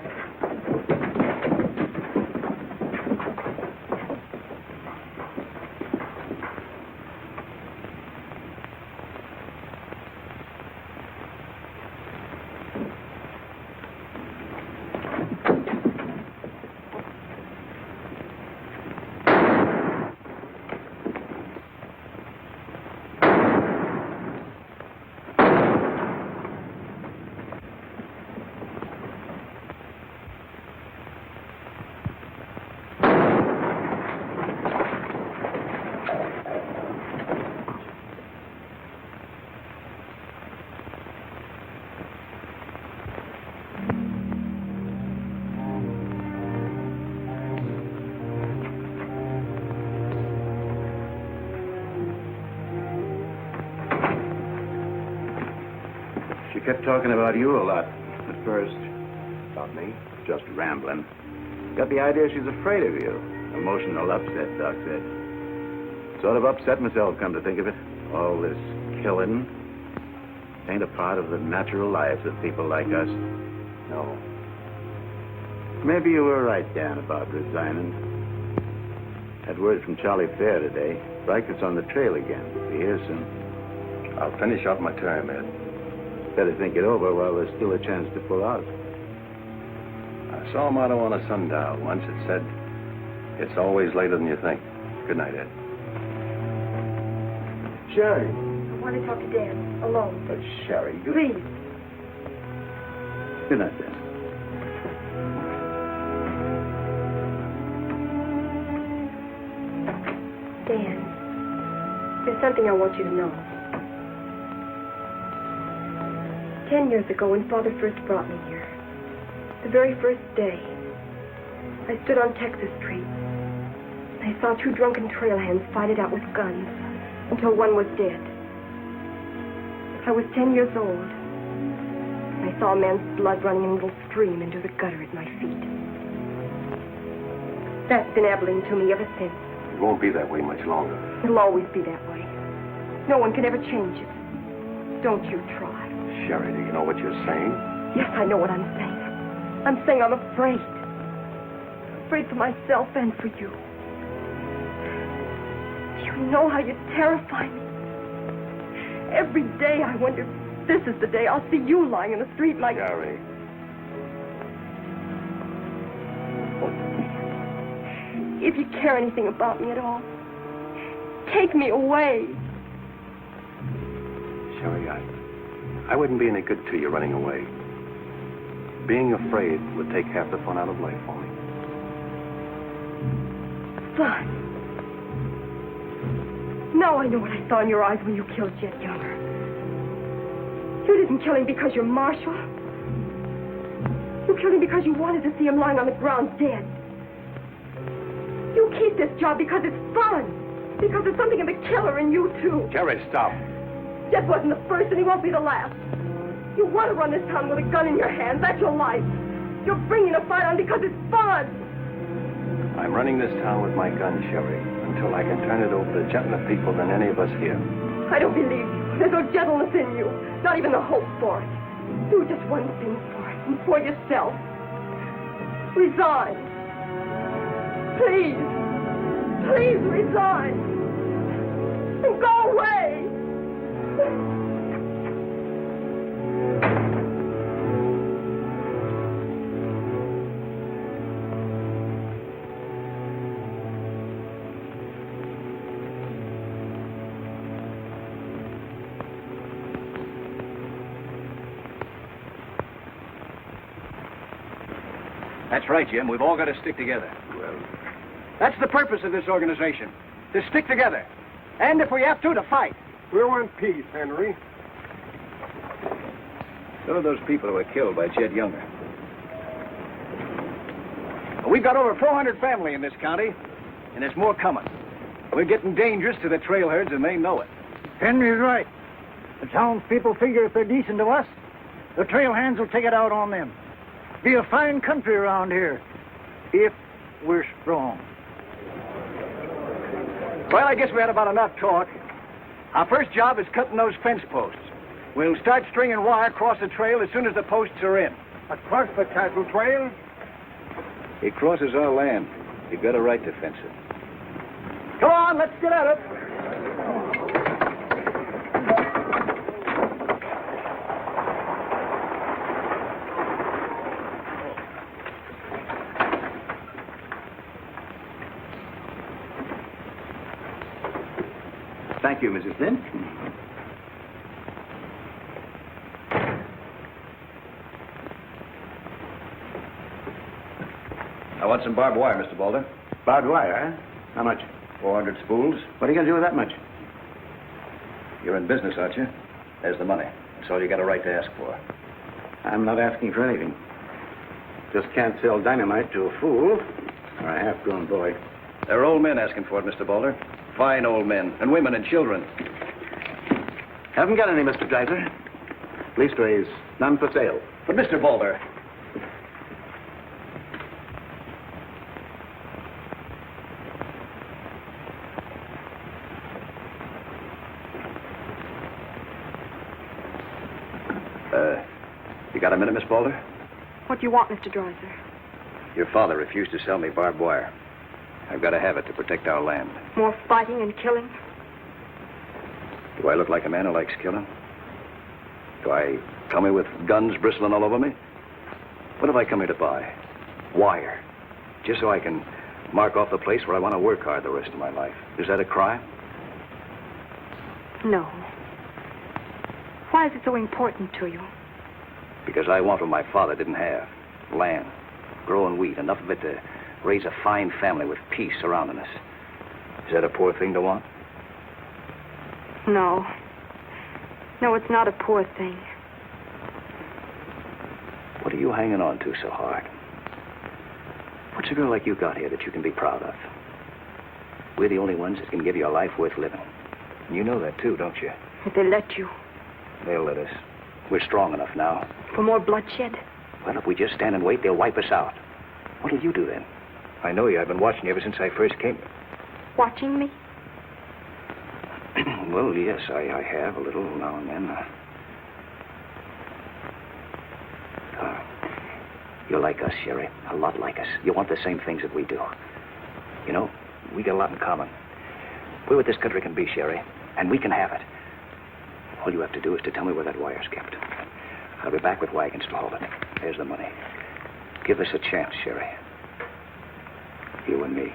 Kept talking about you a lot at first. About me? Just rambling. Got the idea she's afraid of you. Emotional upset, Doc said. Sort of upset myself, come to think of it. All this killing ain't a part of the natural lives of people like us. No. Maybe you were right, Dan, about resigning. Had word from Charlie Fair today. Riker's on the trail again. Be here soon. I'll finish out my term, Ed. Better think it over while there's still a chance to pull out. I saw a motto on a sundial once. It said, "It's always later than you think." Good night, Ed. Sherry. I want to talk to Dan, alone. But, Sherry, you... Please. Good night, Dan. Dan, there's something I want you to know. 10 years ago, when Father first brought me here, the very first day, I stood on Texas Street. I saw 2 drunken trail hands fight it out with guns until one was dead. I was 10 years old. I saw a man's blood running in a little stream into the gutter at my feet. That's been Abilene to me ever since. It won't be that way much longer. It'll always be that way. No one can ever change it. Don't you try. Sherry, do you know what you're saying? Yes, I know what I'm saying. I'm saying I'm afraid. Afraid for myself and for you. You know how you terrify me. Every day I wonder if this is the day I'll see you lying in the street like... Sherry. If you care anything about me at all, take me away. Sherry, I wouldn't be any good to you running away. Being afraid would take half the fun out of life for me. Fun. Now I know what I saw in your eyes when you killed Jet Younger. You didn't kill him because you're Marshal. You killed him because you wanted to see him lying on the ground dead. You keep this job because it's fun. Because there's something of the killer in you, too. Sherry, stop. Jet wasn't the first, and he won't be the last. You want to run this town with a gun in your hand. That's your life. You're bringing a fight on because it's fun. I'm running this town with my gun, Sherry, until I can turn it over to gentler people than any of us here. I don't believe you. There's no gentleness in you. Not even the hope for it. Do just one thing for it, and for yourself. Resign. Please. Please resign. And go away. That's right, Jim. We've all got to stick together. Well, that's the purpose of this organization. To stick together. And if we have to fight. We want peace, Henry. So are those people who were killed by Chet Younger. We've got over 400 family in this county, and there's more coming. We're getting dangerous to the trailherds, and they know it. Henry's right. The townspeople figure if they're decent to us, the trail hands will take it out on them. Be a fine country around here, if we're strong. Well, I guess we had about enough talk. Our first job is cutting those fence posts. We'll start stringing wire across the trail as soon as the posts are in. Across the cattle trail? He crosses our land. You've got a right to fence it. Come on, let's get at it. Thank you, Mrs. Flynn. I want some barbed wire, Mr. Boulder. Barbed wire, huh? How much? 400 spools. What are you going to do with that much? You're in business, aren't you? There's the money. That's all you got a right to ask for. I'm not asking for anything. Just can't sell dynamite to a fool or a half-grown boy. There are old men asking for it, Mr. Boulder. Fine old men, and women and children. Haven't got any, Mr. Dreiser. Leastways, none for sale. But, Mr. Boulder... You got a minute, Miss Boulder? What do you want, Mr. Dreiser? Your father refused to sell me barbed wire. I've got to have it to protect our land. More fighting and killing? Do I look like a man who likes killing? Do I come here with guns bristling all over me? What have I come here to buy? Wire. Just so I can mark off the place where I want to work hard the rest of my life. Is that a crime? No. Why is it so important to you? Because I want what my father didn't have. Land. Growing wheat. Enough of it to raise a fine family with peace surrounding us. Is that a poor thing to want? No. No, it's not a poor thing. What are you hanging on to so hard? What's a girl like you got here that you can be proud of? We're the only ones that can give you a life worth living. And you know that, too, don't you? If they let you. They'll let us. We're strong enough now. For more bloodshed? Well, if we just stand and wait, they'll wipe us out. What'll you do then? I know you. I've been watching you ever since I first came. Watching me? Well, yes, I have a little now and then. You're like us, Sherry. A lot like us. You want the same things that we do. You know, we got a lot in common. We're what this country can be, Sherry, and we can have it. All you have to do is to tell me where that wire's kept. I'll be back with wagons to haul it. There's the money. Give us a chance, Sherry. You and me.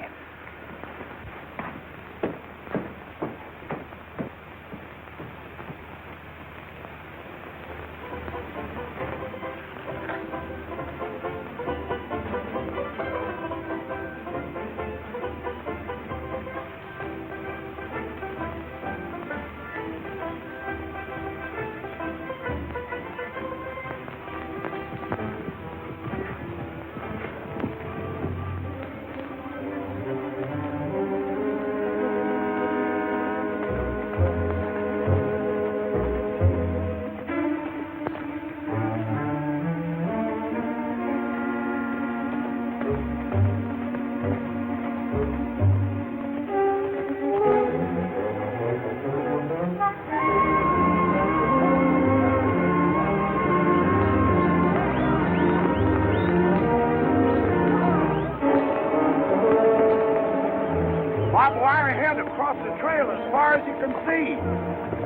Barbed wire ahead across the trail as far as you can see.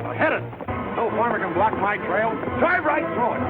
Now hit it. No farmer can block my trail. Drive right through it.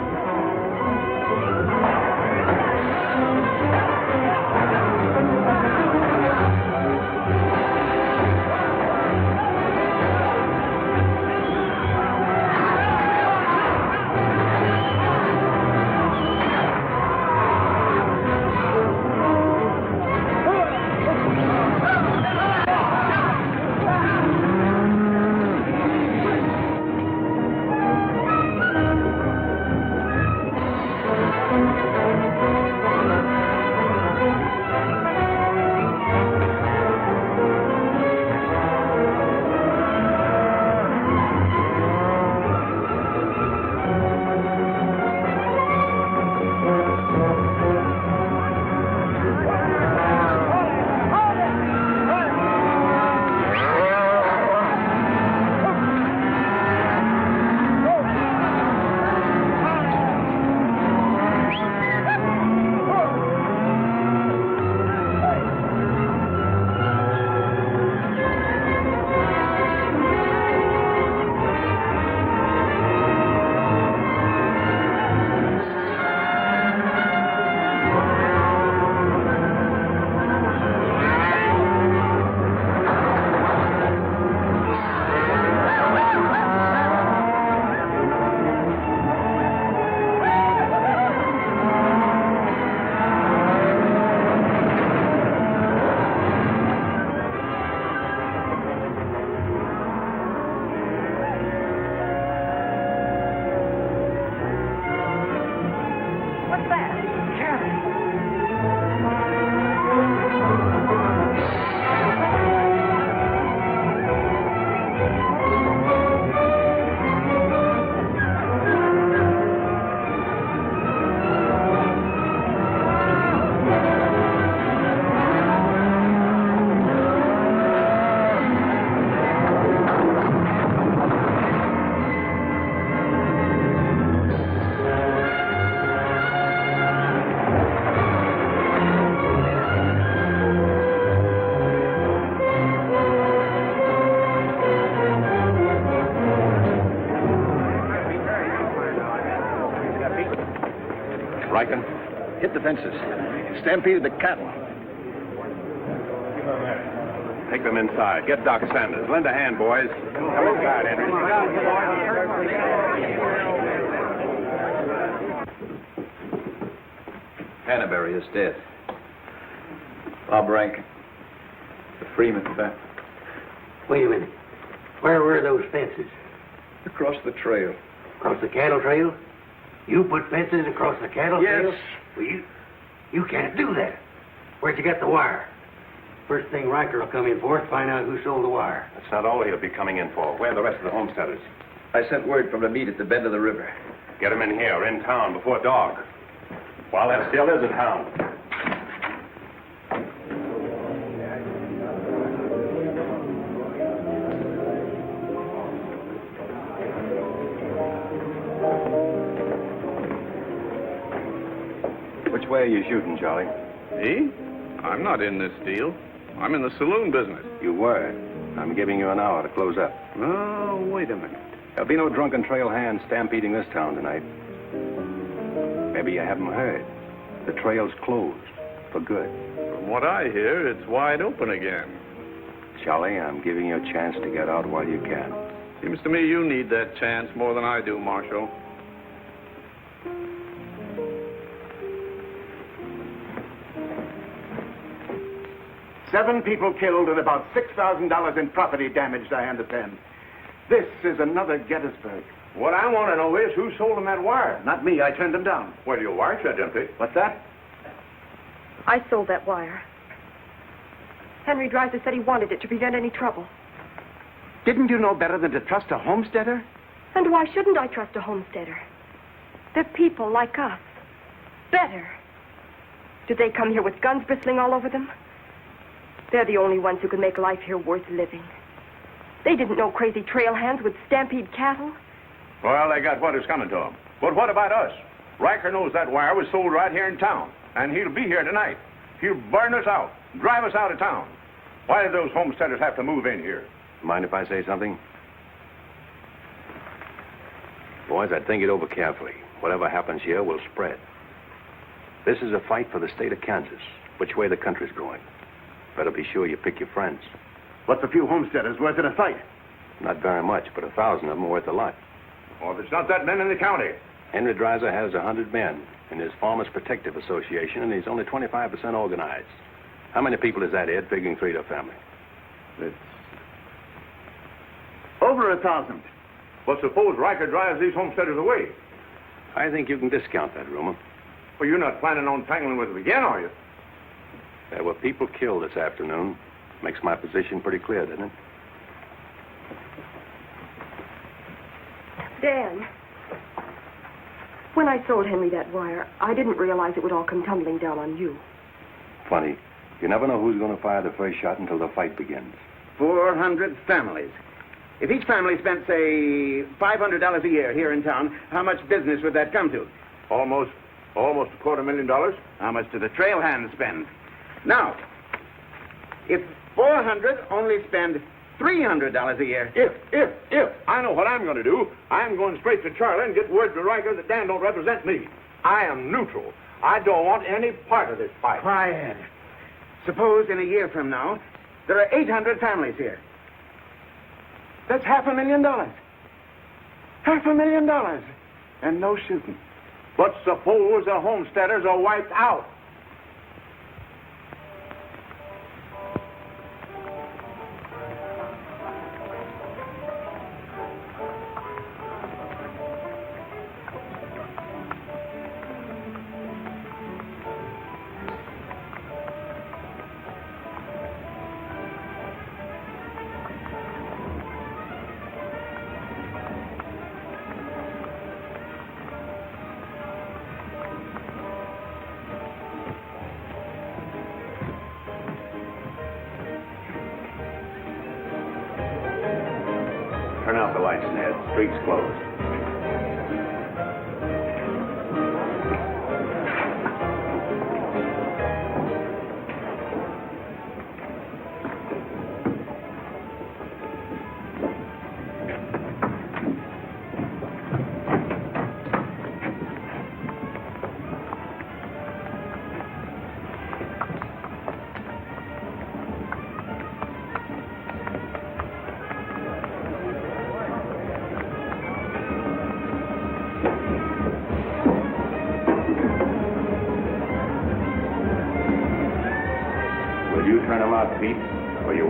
Striking? Hit the fences. Stampeded the cattle. Take them inside. Get Doc Sanders. Lend a hand, boys. Come inside, Henry. Canterbury is dead. Bob Rank. The Freeman family. Wait a minute. Where were those fences? Across the trail. Across the cattle trail? You put fences across the cattle trail? Yes. Well, you can't do that. Where'd you get the wire? First thing Riker will come in for is find out who sold the wire. That's not all he'll be coming in for. Where are the rest of the homesteaders? I sent word from the meet at the bend of the river. Get them in here, in town, before dark. While that still is in town. Which way are you shooting, Charlie? Me? I'm not in this deal. I'm in the saloon business. You were. I'm giving you an hour to close up. Oh, wait a minute. There'll be no drunken trail hands stampeding this town tonight. Maybe you haven't heard. The trail's closed. For good. From what I hear, it's wide open again. Charlie, I'm giving you a chance to get out while you can. Seems to me you need that chance more than I do, Marshal. Seven people killed and about $6,000 in property damaged, I understand. This is another Gettysburg. What I want to know is who sold them that wire. Not me. I turned them down. Well, your wire shed empty. What's that? I sold that wire. Henry Dreiser said he wanted it to prevent any trouble. Didn't you know better than to trust a homesteader? And why shouldn't I trust a homesteader? They're people like us. Better. Did they come here with guns bristling all over them? They're the only ones who can make life here worth living. They didn't know crazy trail hands would stampede cattle. Well, they got what is coming to them. But what about us? Riker knows that wire was sold right here in town, and he'll be here tonight. He'll burn us out, drive us out of town. Why did those homesteaders have to move in here? Mind if I say something? Boys, I'd think it over carefully. Whatever happens here will spread. This is a fight for the state of Kansas, which way the country's going. Better be sure you pick your friends. What's a few homesteaders worth in a fight? Not very much, but 1,000 of them are worth a lot. Well, there's not that many in the county. Henry Dreiser has 100 men in his Farmers Protective Association, and he's only 25% organized. How many people is that, Ed, figuring 3 to a family? It's over 1,000. But suppose Riker drives these homesteaders away. I think you can discount that rumor. Well, you're not planning on tangling with them again, are you? There were people killed this afternoon. Makes my position pretty clear, doesn't it? Dan, when I sold Henry that wire, I didn't realize it would all come tumbling down on you. Funny. You never know who's going to fire the first shot until the fight begins. 400 families. If each family spent, say, $500 a year here in town, how much business would that come to? Almost $250,000. How much do the trail hands spend? Now, if 400 only spend $300 a year. If. I know what I'm going to do. I'm going straight to Charlie and get word to Riker that Dan don't represent me. I am neutral. I don't want any part of this fight. Quiet. Suppose in a year from now, there are 800 families here. That's $500,000. $500,000. And no shooting. But suppose the homesteaders are wiped out. Turn out the lights, Ned. Street's closed.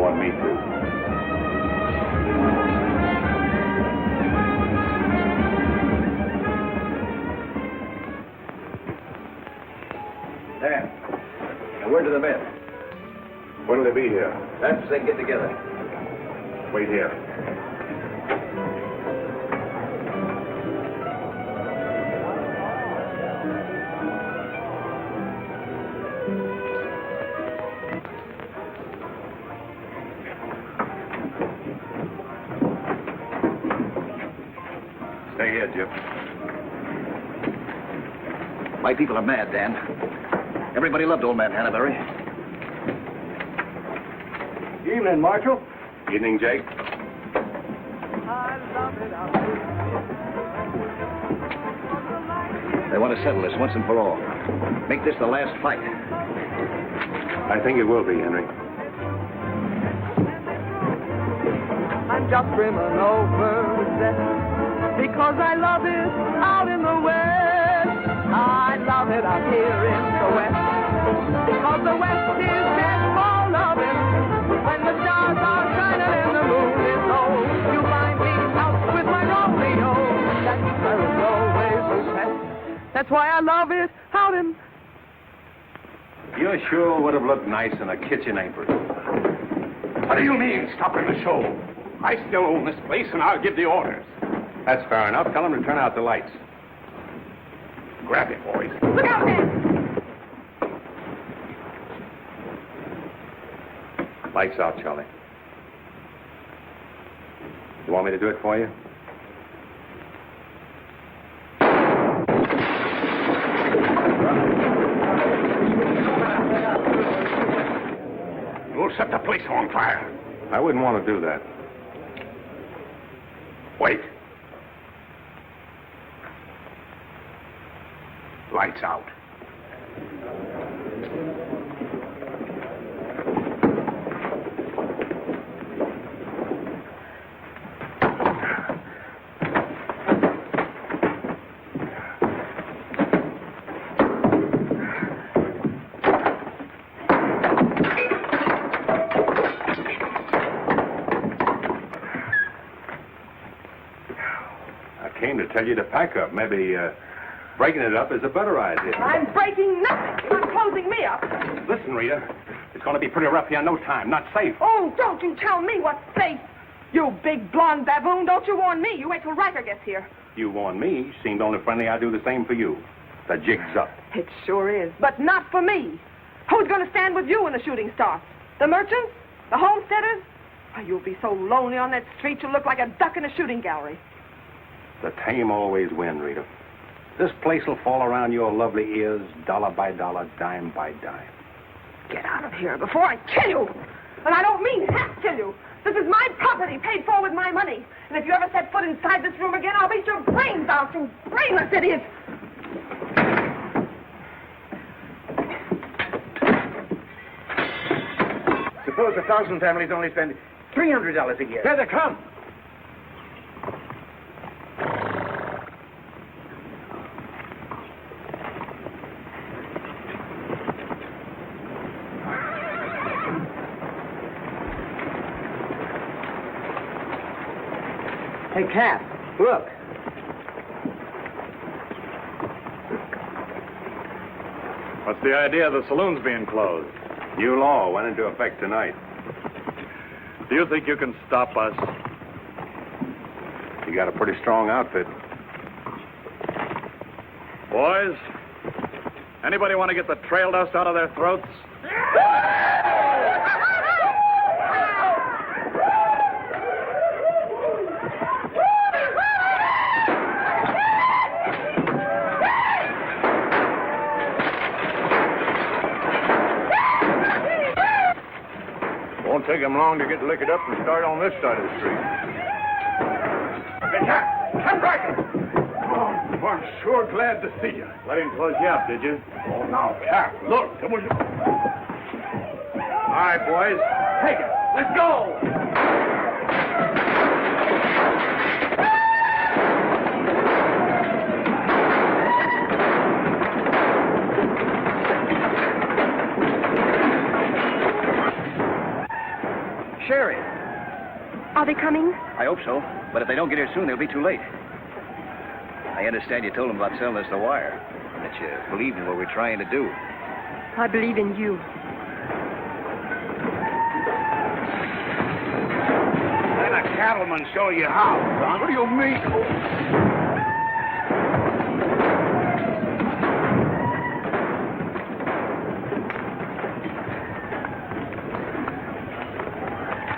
want me to. There. Now, word to the men. When'll they be here? That's as they get together. Wait here. Stay here, Jim. My people are mad, Dan. Everybody loved old man Hannaberry. Evening, Marshal. Evening, Jake. They want to settle this once and for all. Make this the last fight. I think it will be, Henry. I'm just brimming over with zest because I love it out in the West. I love it out here in the West because the West is dead full of it. When the stars are shining and the moon is low, you find me out with my Romeo. That's where it's always best. That's why I love it out in... You sure would have looked nice in a kitchen apron. What do you mean, stopping the show? I still own this place, and I'll give the orders. That's fair enough. Tell them to turn out the lights. Grab it, boys. Look out, man! Lights out, Charlie. You want me to do it for you? You'll set the place on fire. I wouldn't want to do that. Wait. Lights out. I came to tell you to pack up. Maybe breaking it up is a better idea. I'm breaking nothing. I'm closing me up. Listen, Rita. It's going to be pretty rough here in no time. Not safe. Oh, don't you tell me what's safe. You big blonde baboon, don't you warn me. You wait till Riker gets here. You warned me. Seemed only friendly I'd do the same for you. The jig's up. It sure is, but not for me. Who's going to stand with you when the shooting starts? The merchants? The homesteaders? Oh, you'll be so lonely on that street you'll look like a duck in a shooting gallery. The tame always win, Rita. This place will fall around your lovely ears, dollar by dollar, dime by dime. Get out of here before I kill you. And I don't mean half kill you. This is my property, paid for with my money. And if you ever set foot inside this room again, I'll beat your brains out, you brainless idiot. Suppose 1,000 families only spend $300 a year. There they come. Hey, Cap, look. What's the idea of the saloons being closed? New law went into effect tonight. Do you think you can stop us? You got a pretty strong outfit. Boys, anybody want to get the trail dust out of their throats? Won't take him long to get liquored up and start on this side of the street. Hey, Cap, come back. Oh, I'm sure glad to see you. Let him close you up, did you? Oh, now, Cap, look. All right, boys. Take it. Let's go. Are they coming? I hope so, but if they don't get here soon, they'll be too late. I understand you told them about selling us the wire, and that you believed in what we're trying to do. I believe in you. Let a cattleman show you how, son. What do you mean?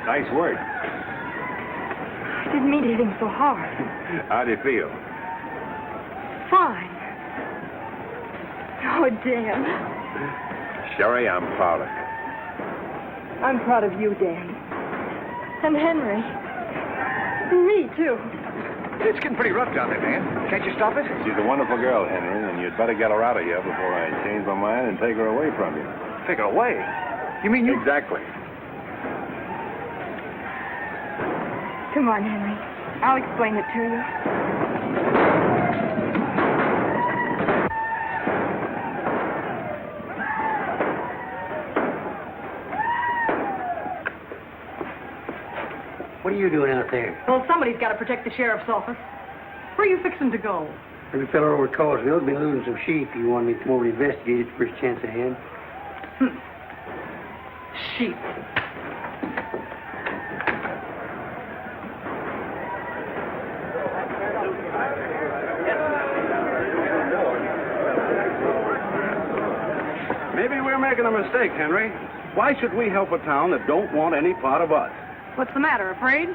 Nice work. I didn't mean to hit him so hard. How do you feel? Fine. Oh, Dan. Sherry, I'm proud of you. I'm proud of you, Dan. And Henry. And me, too. It's getting pretty rough down there, man. Can't you stop it? She's a wonderful girl, Henry, and you'd better get her out of here before I change my mind and take her away from you. Take her away? You mean you... Exactly. Come on, Henry. I'll explain it to you. What are you doing out there? Well, somebody's got to protect the sheriff's office. Where are you fixing to go? Every fellow over at Carsville's been losing some sheep. You want me to come over and investigate it the first chance I had? Sheep. Maybe we're making a mistake, Henry. Why should we help a town that don't want any part of us? What's the matter, afraid?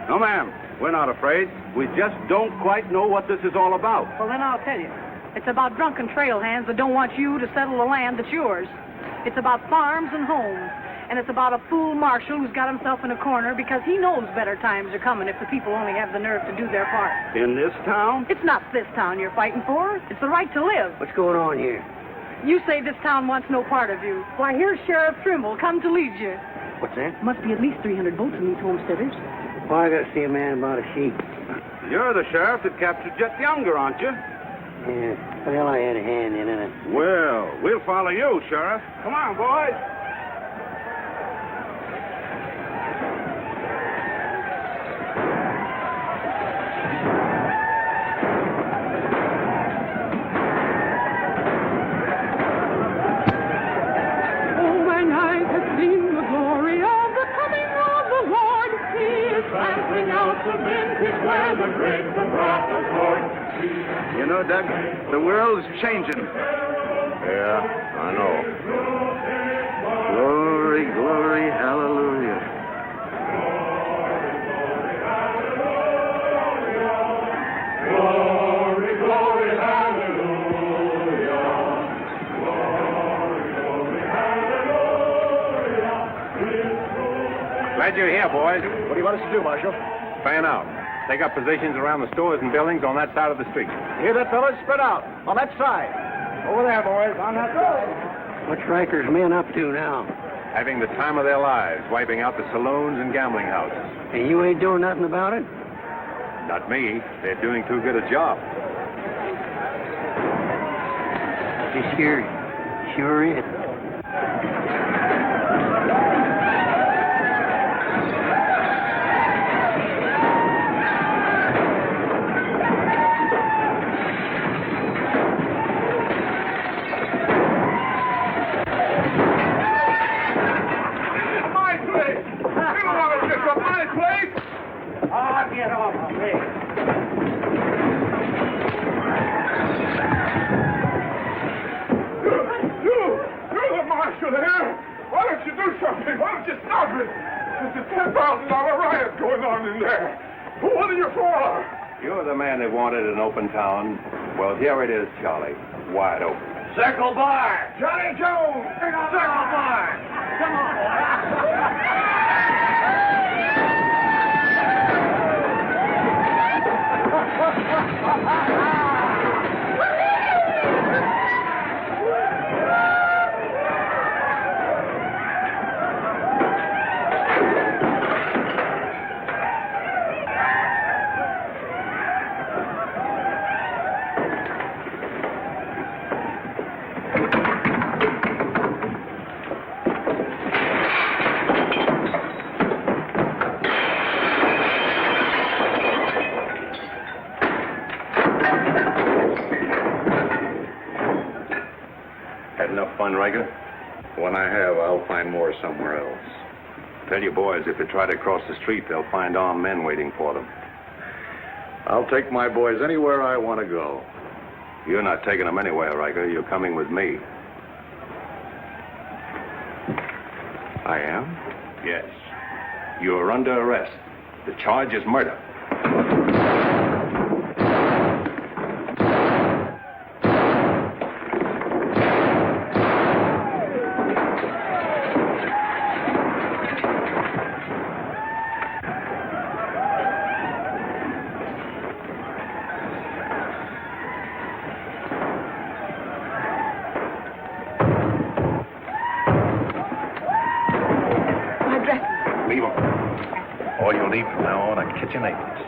No, ma'am. We're not afraid. We just don't quite know what this is all about. Well, then I'll tell you. It's about drunken trail hands that don't want you to settle the land that's yours. It's about farms and homes. And it's about a fool marshal who's got himself in a corner because he knows better times are coming if the people only have the nerve to do their part. In this town? It's not this town you're fighting for. It's the right to live. What's going on here? You say this town wants no part of you. Why, here's Sheriff Trimble come to lead you. What's that? Must be at least 300 votes in these homesteaders. Well, I got to see a man about a sheep. You're the sheriff that captured Jet Younger, aren't you? Yeah. Well, I had a hand in it. Well, we'll follow you, Sheriff. Come on, boys. You know, Doug, the world's changing. Yeah, I know. Glory, glory, hallelujah. Glory, glory, hallelujah. Glory, glory, hallelujah. Glad you're here, boys. What do you want us to do, Marshal? Fan out. Take up positions around the stores and buildings on that side of the street. Hear that, fellas? Spread out. On that side. Over there, boys. On that side. What's Riker's men up to now? Having the time of their lives, wiping out the saloons and gambling houses. And you ain't doing nothing about it? Not me. They're doing too good a job. This here sure is. Get off of me. You're the marshal there. Why don't you do something? Why don't you stop it? There's a $10,000 riot going on in there. What are you for? You're the man that wanted an open town. Well, here it is, Charlie. Wide open. Circle Bar. Johnny Jones. Circle Bar. Come on, find Riker? When I have, I'll find more somewhere else. Tell your boys if they try to cross the street, they'll find armed men waiting for them. I'll take my boys anywhere I want to go. You're not taking them anywhere, Riker. You're coming with me. I am? Yes. You're under arrest. The charge is murder. Leave them. All you'll need from now on are kitchen aprons.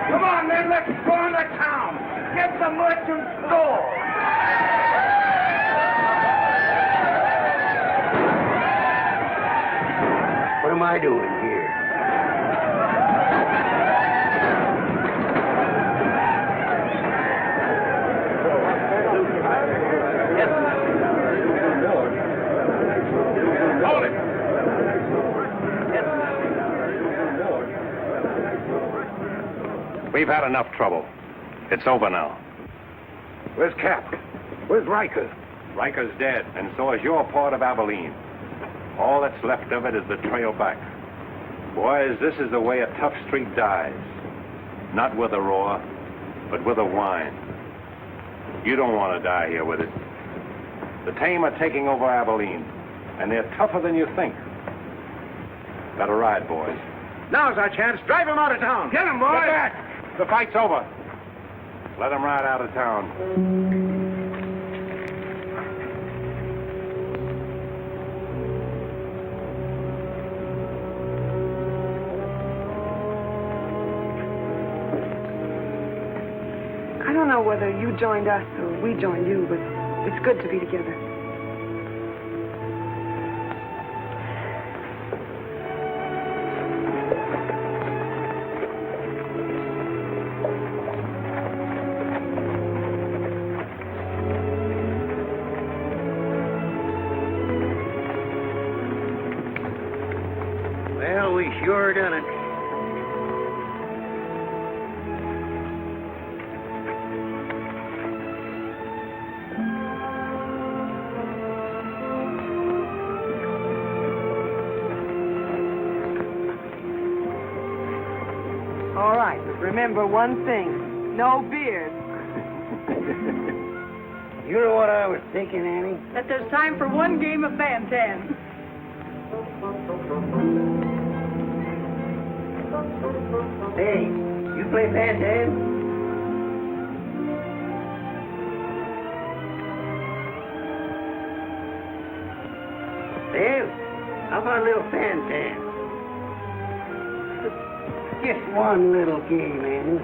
Come on, men, let's go into town. Get the merchant store. What am I doing here? Hold it. We've had enough trouble. It's over now. Where's Cap? Where's Riker? Riker's dead, and so is your part of Abilene. All that's left of it is the trail back. Boys, this is the way a tough street dies. Not with a roar, but with a whine. You don't want to die here with it. The tame are taking over Abilene, and they're tougher than you think. Better ride, boys. Now's our chance. Drive him out of town. Get him, boys. Get back! The fight's over. Let them ride out of town. I don't know whether you joined us or we joined you, but it's good to be together. Well, we sure done it. All right, but remember one thing. No beard. You know what I was thinking, Annie? That there's time for one game of Bantan. Hey, you play Bantam? Well, how about a little Bantam? Just one little game, Annie.